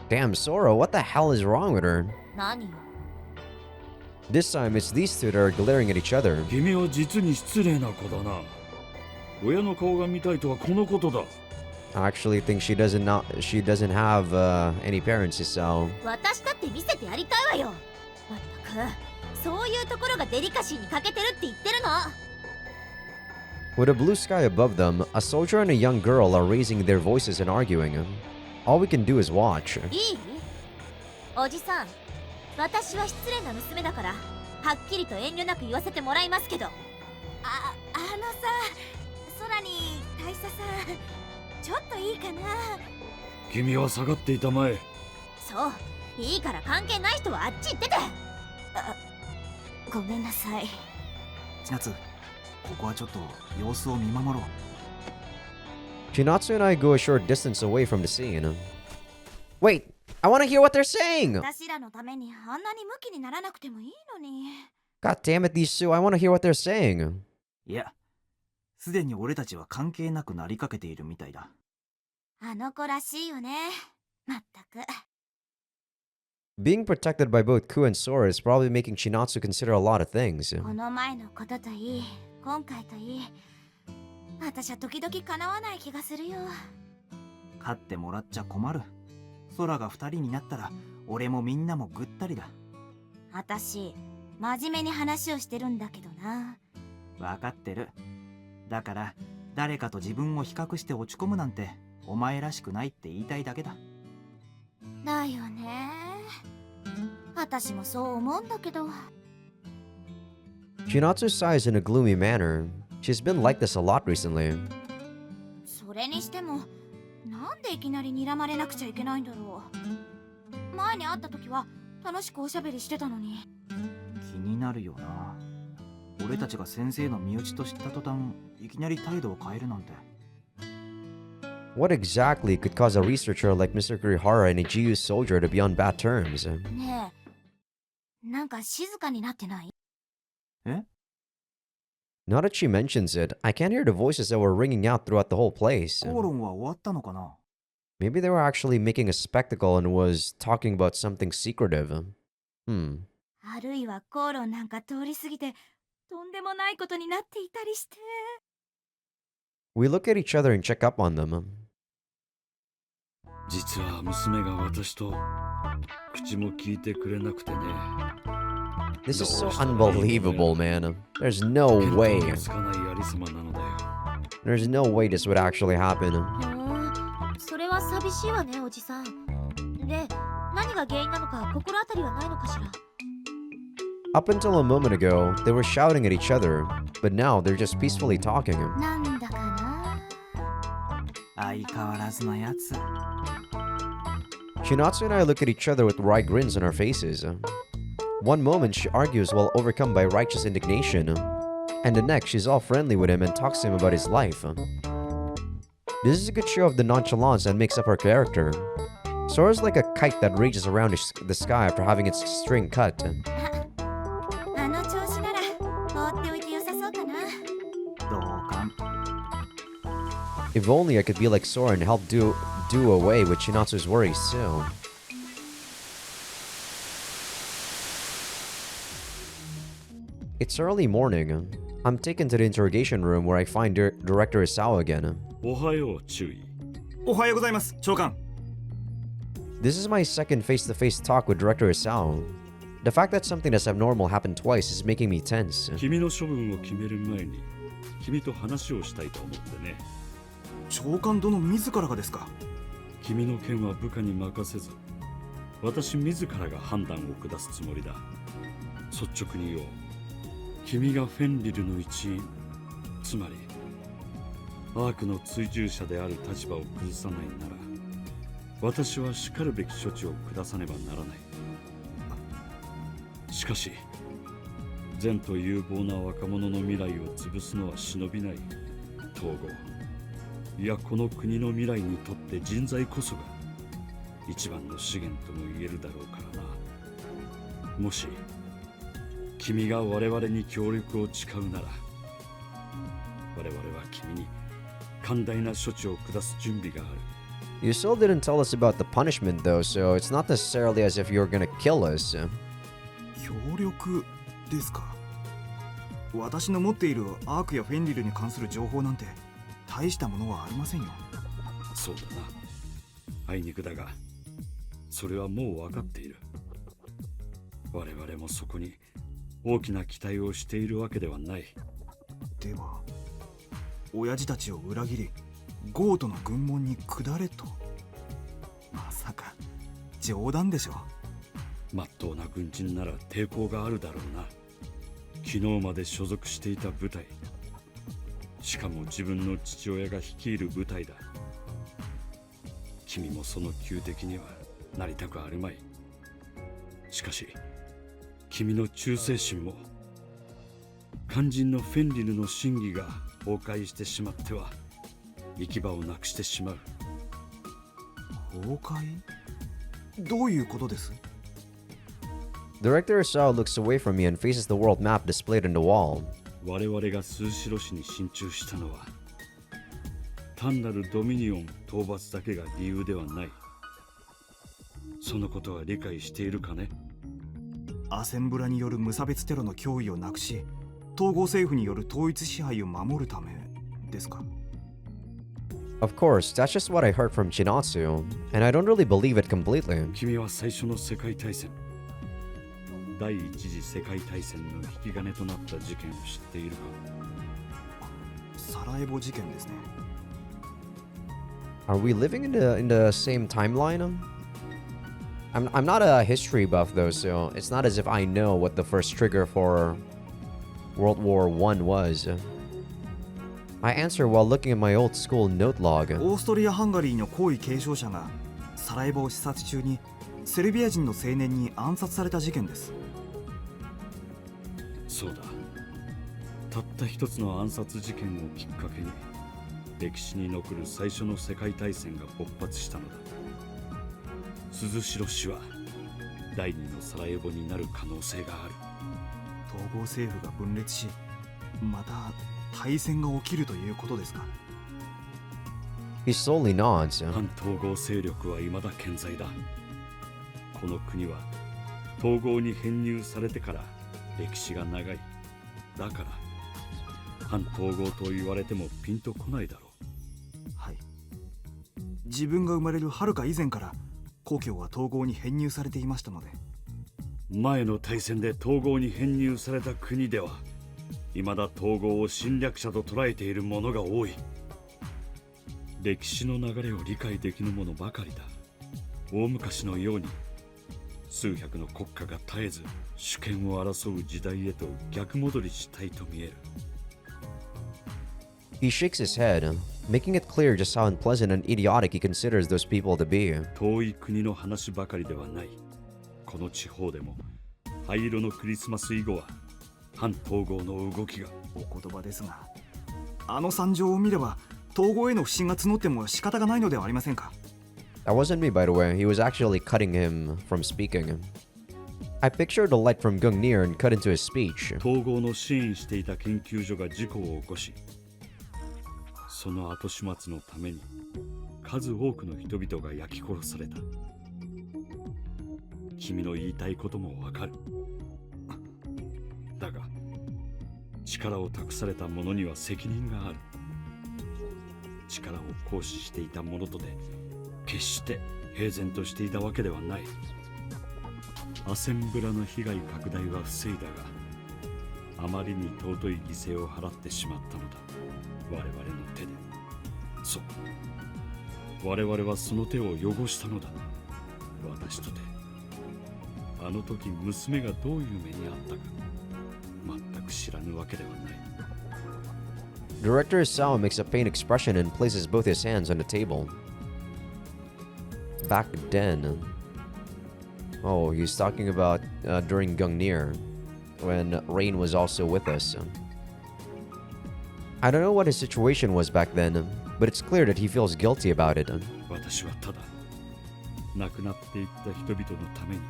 Damn, Sora, what the hell is wrong with her? 何よ。This time, it's these two that are glaring at each other. 君は実に失礼な子だな。親の顔が見たいとはこのことだ。I actually think she doesn't have any parents, so. 私だって見せてやりたいわよ。まったく、そういうところがデリカシーに欠けてるって言ってるの。With a blue sky above them, a soldier and a young girl are raising their voices and arguing. All we can do is watch. いい？おじさん、私は失礼な娘だからはっきりと遠慮なく言わせてもらいますけど。あのさ、空に大佐さん、ちょっといいかな。君は下がっていたまえ。そう、いいから関係ない人はあっち行ってて。ごめんなさい。千夏、ここはちょっと様子を見守ろう。Chinatsu and I go a short distance away from the scene. Wait, I want to hear what they're saying! 私らのためにあんなにムキにならなくてもいいのに。God damn it, these two, I want to hear what they're saying. いや、すでに俺たちは関係なくなりかけているみたいだ。あの子らしいよね。まったく。Being protected by both Ku and Sora is probably making Chinatsu consider a lot of things. この前のことといい、今回といい、私は時々叶わない気がするよ。勝ってもらっちゃ困る。空が二人になったら俺もみんなもぐったりだ。私、真面目に話をしてるんだけどな。わかってる。だから誰かと自分を比較して落ち込むなんてお前らしくないって言いたいだけだ。だよね。私もそう思うんだけど。Chinatsu sighs in a gloomy manner. She's been like this a lot recently. それにしてもなんでいきなり睨まれなくちゃいけないんだろう。前に会った時は楽しくおしゃべりしてたのに。気になるよな。俺たちが先生の身内と知った途端いきなり態度を変えるなんて。 What exactly could cause a researcher like Mr. Kurihara and a GU soldier to be on bad terms? ねえ、なんか静かになってない？え？ Now that she mentions it, I can't hear the voices that were ringing out throughout the whole place. 口論は終わったのかな？ Maybe they were actually making a spectacle and was talking about something secretive. あるいは口論なんか通り過ぎてとんでもないことになっていたりして。 We look at each other and check up on them. 実は娘が私と口も聞いてくれなくてね。 This is so unbelievable, man. There's no way. つかないありさまなのだよ。 There's no way this would actually happen. それは寂しいわね、おじさん。で、何が原因なのか心当たりはないのかしら。 Up until a moment ago, they were shouting at each other, but now they're just peacefully talking. なんだかな。相変わらずのやつ。 Shinatsu and I look at each other with wry grins on our faces. One moment she argues while overcome by righteous indignation, and the next she's all friendly with him and talks to him about his life. This is a good show of the nonchalance that makes up her character. Sora's like a kite that rages around the sky after having its string cut. あの調子なら放っておいてよさそうかな。同感。 If only I could be like Sora and help do away with Chinatsu's worries soon. It's early morning. I'm taken to the interrogation room where I find Director Isao again. おはよう、注意。おはようございます、長官。 This is my second face-to-face talk with Director Isao. The fact that something that's abnormal happened twice is making me tense. 君の処分を決める前に君と話をしたいと思ってね。長官殿自らがですか？君の件は部下に任せず、私自らが判断を下すつもりだ。率直に言おう。君がフェンリルの一員、つまりアークの追従者である立場を崩さないなら、私はしかるべき処置を下さねばならない。しかし、善と有望な若者の未来を潰すのは忍びない。統合、いやこの国の未来にとって人材こそが一番の資源とも言えるだろうからな。もし君が我々に協力を誓うなら、我々は君に寛大な処置を下す準備がある。You still didn't tell us about the punishment though, so it's not necessarily as if you're gonna kill us. 協力ですか？私の持っているアークやフェンリルに関する情報なんて大したものはありませんよ。そうだな。あいにくだが、それはもう分かっている。我々もそこに大きな期待をしているわけではない。では、親父たちを裏切り、ゴートの軍門に下れと。まさか冗談でしょう。まっとうな軍人なら抵抗があるだろうな。昨日まで所属していた部隊、しかも自分の父親が率いる部隊だ。君もその旧敵にはなりたくあるまい。しかし君の忠誠心も肝心のフェンリルの真偽が崩壊してしまっては行き場をなくしてしまう。崩壊？どういうことです？ Director Isao looks away from me and faces the world map displayed on the wall. 我々がスーシロ市に進駐したのは単なるドミニオン討伐だけが理由ではない。そのことは理解しているかね？アセンブラによる無差別テロの脅威をなくし、統合政府による統一支配を守るためですか？ Of course, that's just what I heard from Chinatsu, and I don't really believe it completely. 君は最初の世界大戦、第一次世界大戦の引き金となった事件を知っているか？サラエボ事件ですね。Are we living in the same timeline? I'm not a history buff though, so it's not as if I know what the first trigger for World War I was? I answer while looking at my old school note log. オーストリア・ハンガリーの皇位継承者がサラエボを視察中にセルビア人の青年に暗殺された事件です。そうだ。たった一つの暗殺事件をきっかけに歴史に残る最初の世界大戦が勃発したのだ。鈴代氏は第二のサラエボになる可能性がある。統合政府が分裂し、また大戦が起きるということですか。He slowly nods. 反統合勢力は未だ健在だ。この国は統合に編入されてから歴史が長い。だから反統合と言われてもピンとこないだろう。はい。自分が生まれるはるか以前から故郷は統合に編入されていましたので。前の大戦で統合に編入された国では未だ統合を侵略者と捉えている者が多い。歴史の流れを理解できぬものばかりだ。大昔のように数百の国家が絶えず主権を争う時代へと逆戻りしたいと見える。He shakes his head, making it clear just how unpleasant and idiotic he considers those people to be. 遠い国の話ばかりではない。この地方でも灰色のクリスマス以後は反統合の動きが。お言葉ですが、あの惨状を見れば統合への不信が募っても仕方がないのではありませんか。That wasn't me, by the way. He was actually cutting him from speaking. I pictured the light from Gungnir and cut into his speech. 統合の支援していた研究所が事故を起こし、その後始末のために数多くの人々が焼き殺された。君の言いたいこともわかる。だが力を託された者には責任がある。力を行使していた者とで決して平然としていたわけではない。アセンブラの被害拡大は防いだが、あまりに尊い犠牲を払ってしまったのだ。我々の手で。そう、我々はその手を汚したのだ。私とてあの時娘がどういう目にあったか全く知らぬわけではない。Director Isao makes a pained expression and places both his hands on the table. Back then. Oh, he's talking about during Gungnir, when Rain was also with us. I don't know what his situation was back then, but it's clear that he feels guilty about it. 私はただ亡くなっていった人々のために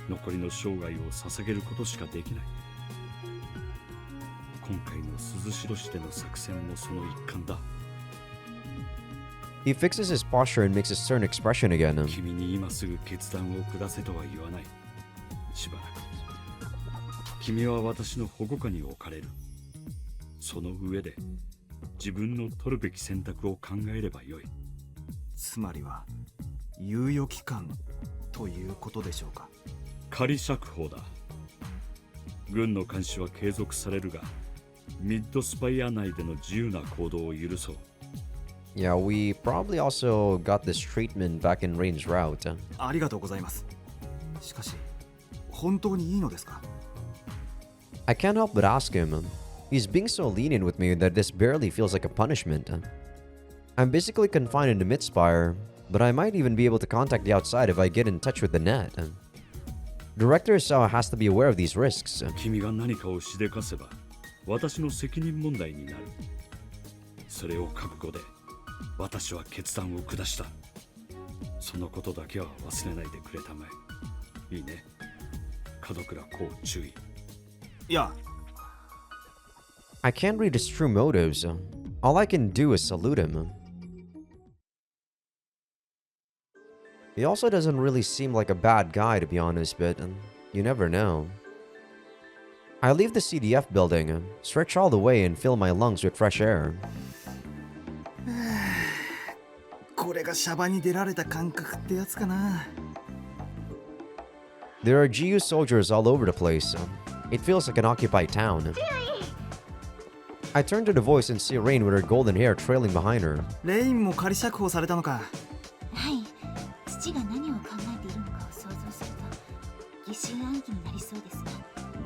残りの生涯を捧げることしかできない。今回の鈴代市での作戦もその一環だ。He fixes his posture and makes a stern expression again. 君に今すぐ決断を下せとは言わない。しばらく君は私の保護下に置かれる。その上で自分の取るべき選択を考えればよい。つまりは猶予期間ということでしょうか。仮釈放だ。軍の監視は継続されるが、ミッドスパイア内での自由な行動を許そう。Yeah, we probably also got this treatment back in Rain's route. ありがとうございます。しかし、本当にいいのですか？ I can't help but ask him. He's being so lenient with me that this barely feels like a punishment. I'm basically confined in the Midspire, but I might even be able to contact the outside if I get in touch with the net. Director Isao has to be aware of these risks. 君が何かをしでかせば、私の責任問題になる。それを覚悟で、私は決断を下した。そのことだけは忘れないでくれたまえ。いいね。門倉公注意。いや。I can't read his true motives. All I can do is salute him. He also doesn't really seem like a bad guy, to be honest, but you never know. I leave the CDF building, stretch all the way, and fill my lungs with fresh air. これがシャバに出られた感覚ってやつかな。There are GU soldiers all over the place. It feels like an occupied town. I turn to the voice and see Rain with her golden hair trailing behind her. レインも仮釈放されたのか。はい。父が何を考えているのかを想像すると疑心暗鬼になりそうですが。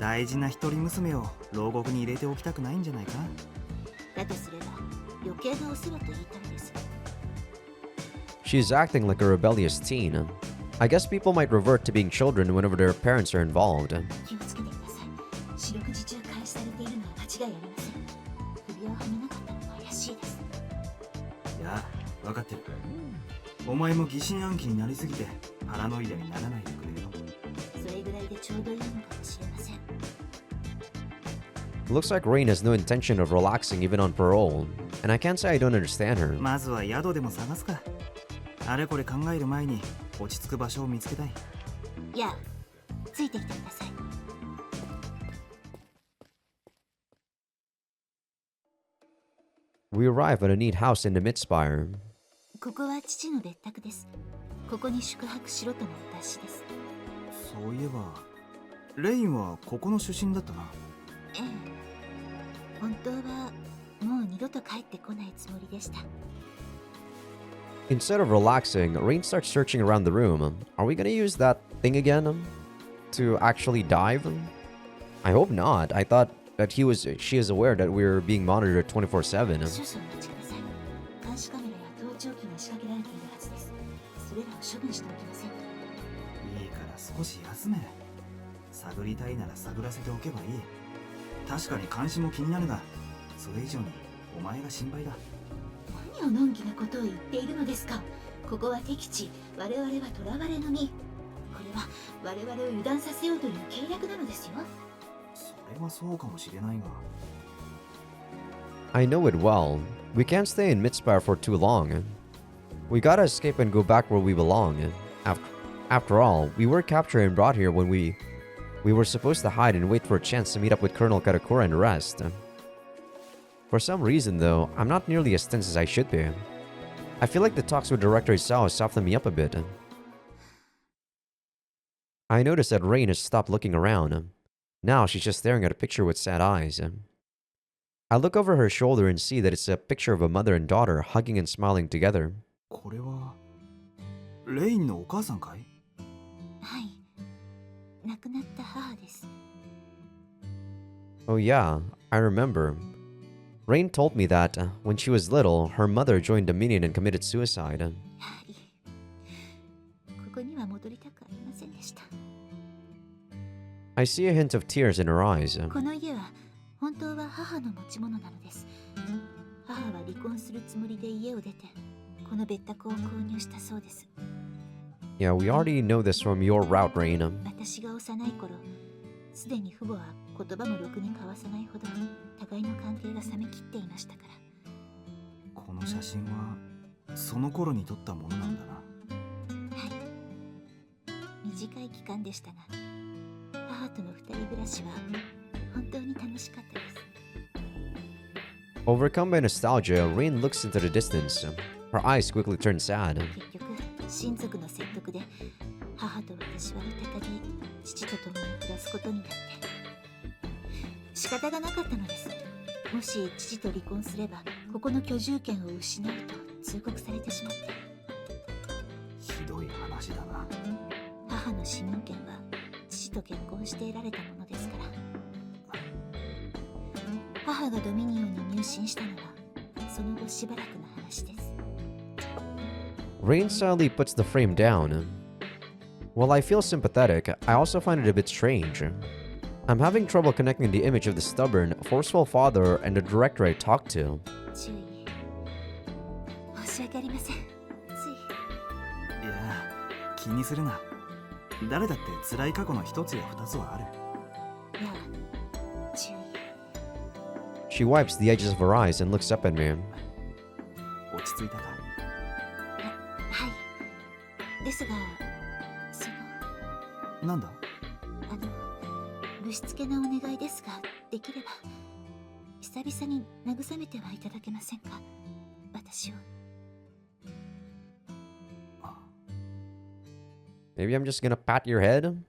大事な一人娘を牢獄に入れておきたくないんじゃないか。だとすれば余計なお世話と言いたいです。 She's acting like a rebellious teen. I guess people might revert to being children whenever their parents are involved. 気をつけてください。四六時中監視されているのは間違いありません。首をはめなかったのは怪しいです。いや、分かってる。お前も疑心暗鬼になりすぎてパラノイドにならないでくれよ。それぐらいでちょうどいいのかもしれません。 Looks like Rain has no intention of relaxing even on parole, and I can't say I don't understand her. まずは宿でも探すか。あれこれ考える前に落ち着く場所を見つけたい。いや、ついてきてください。 We arrive at a neat house in the Midspire. ここは父の別宅です。ここに宿泊しろとの私です。そういえばレインはここの出身だったな。ええ、本当はもう二度と帰ってこないつもりでした。 Instead of relaxing, Rain starts searching around the room. Are we gonna use that thing again to actually dive? I hope not. I thought that she is aware that we're being monitored 24/7. 少々お待ちください。監視カメラや盗聴器が仕掛けられているはずです。それらを処分しておきませんか。いいから少し休め。探りたいなら探らせておけばいい。確かに監視も気になるが、それ以上にお前が心配だ。何をのんきなことを言っているのですか。ここは敵地、我々は囚われの身。これは我々を油断させようという計略なのですよ。それはそうかもしれないが。I know it well. We can't stay in Midspire for too long. We gotta escape and go back where we belong. After all, we were captured and brought here when we were supposed to hide and wait for a chance to meet up with Colonel Karakura and rest. For some reason, though, I'm not nearly as tense as I should be. I feel like the talks with Director Isao softened me up a bit. I noticed that Rain has stopped looking around. Now she's just staring at a picture with sad eyes. I look over her shoulder and see that it's a picture of a mother and daughter hugging and smiling together. これはレインのお母さんかい？はい。亡くなった母です。 Oh yeah, I remember. Rain told me that when she was little, her mother joined Dominion and committed suicide. はい。ここには戻りたくありませんでした。 I see a hint of tears in her eyes. この家は本当は母の持ち物なのです。母は離婚するつもりで家を出て、この別宅を購入したそうです。 Yeah, we already know this from your route, Rain. 私が幼い頃、すでに父母は言葉もろくに交わさないほど互いの関係が冷めきっていましたから。この写真はその頃に撮ったものなんだな。はい。短い期間でしたが、母との二人暮らしは本当に楽しかったです。 Overcome by nostalgia, Rain looks into the distance. Her eyes quickly turn sad. 結局、親族の説得で母と私は再び父と共に暮らすことになって、仕方がなかったのです。もし父と離婚すればここの居住権を失うと通告されてしまって。ひどい話だな。母の市民権は父と結婚して得られたものですから。母がドミニオンに入信したのはその後しばらくの話です。 Rain sadly puts the frame down. While I feel sympathetic, I also find it a bit strange. I'm having trouble connecting the image of the stubborn, forceful father and the director I talked to. 注意。申し訳ありません。つい。いや、気にするな。誰だって辛い過去の一つや二つはある。いや、注意。 She wipes the edges of her eyes and looks up at me. 落ち着いたか？はい。ですが、なんだ？ぶしつけなお願いですが、できれば久々に慰めてはいただけませんか、私を。 Maybe I'm just gonna pat your head?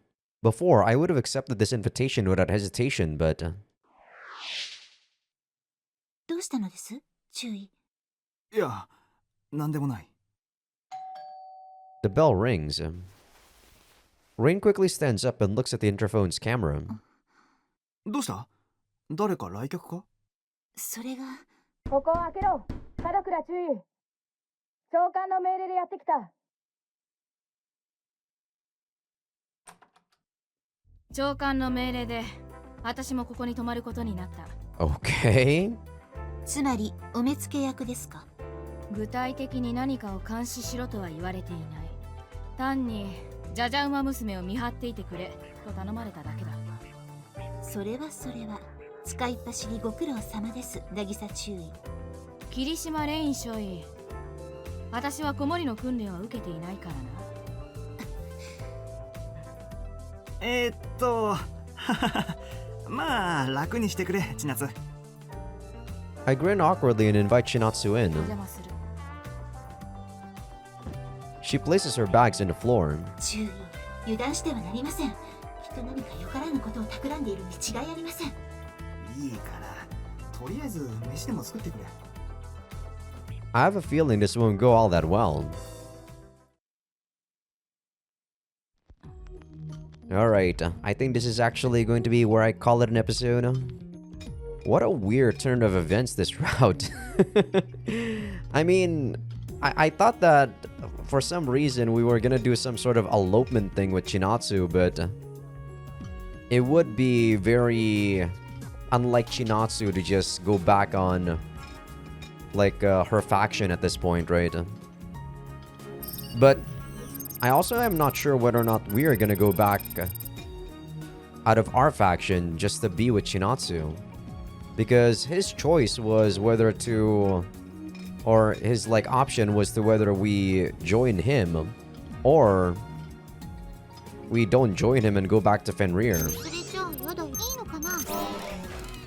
Before, I would have accepted this invitation without hesitation, but... どうしたのです？注意。いや、なんでもない。 The bell rings. Rain quickly stands up and looks at the interphone's camera. どうした？誰か来客か？それが。ここを開けろ。門倉注意。長官の命令でやってきた。長官の命令で私もここに泊まることになった。 Okay. つまりお目付け役ですか？具体的に何かを監視しろとは言われていない。単にジャジャ馬娘を見張っていてくれと頼まれただけだ。それは使いっ走りご苦労様です。渚注意。霧島レイン少尉、私は子守の訓練は受けていないからな。まあ楽にしてくれ、千夏。I grin awkwardly and invite Chinatsu in. お邪魔する。She places her bags on the floor. 注意。油断してはなりません。きっと何かよからぬことを企んでいるに違いありません。いいから、とりあえず飯でも作ってくれ。I have a feeling this won't go all that well. Alright, I think this is actually going to be where I call it an episode. What a weird turn of events this route. I mean, I thought that for some reason we were gonna do some sort of elopement thing with Chinatsu, but it would be very unlike Chinatsu to just go back on like her faction at this point, right? But I also am not sure whether or not we are gonna go back out of our faction just to be with Chinatsu, because his choice was whether to, or his like option was to whether we join him or we don't join him and go back to Fenrir.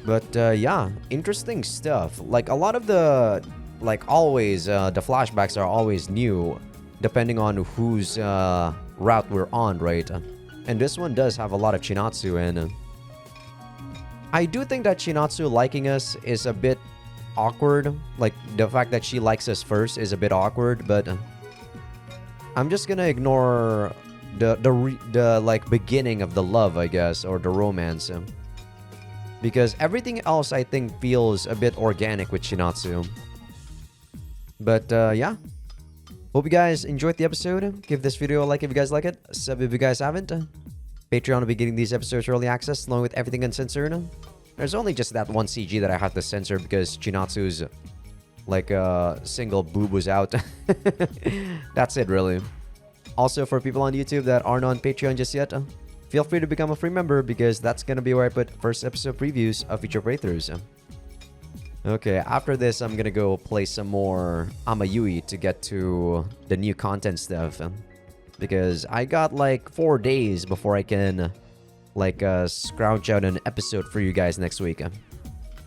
But yeah, interesting stuff. Like a lot of the, like always, the flashbacks are always new, depending on whose route we're on, right? And this one does have a lot of Chinatsu, and I do think that Chinatsu liking us is a bit awkward. Like the fact that she likes us first is a bit awkward, but I'm just gonna ignore the like beginning of the love, I guess, or the romance. Because everything else I think feels a bit organic with Chinatsu. But yeah, hope you guys enjoyed the episode. Give this video a like if you guys like it. Sub if you guys haven't. Patreon will be getting these episodes early access along with everything uncensored. There's only just that one CG that I have to censor because Chinatsu's like single boob was out. That's it really. Also for people on YouTube that aren't on Patreon just yet, feel free to become a free member because that's gonna be where I put first episode previews of future playthroughs. Okay, after this I'm gonna go play some more Amayui to get to the new content stuff. Because I got like 4 days before I can like scrounge out an episode for you guys next week.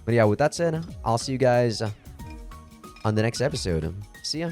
But yeah, with that said, I'll see you guys on the next episode. See ya.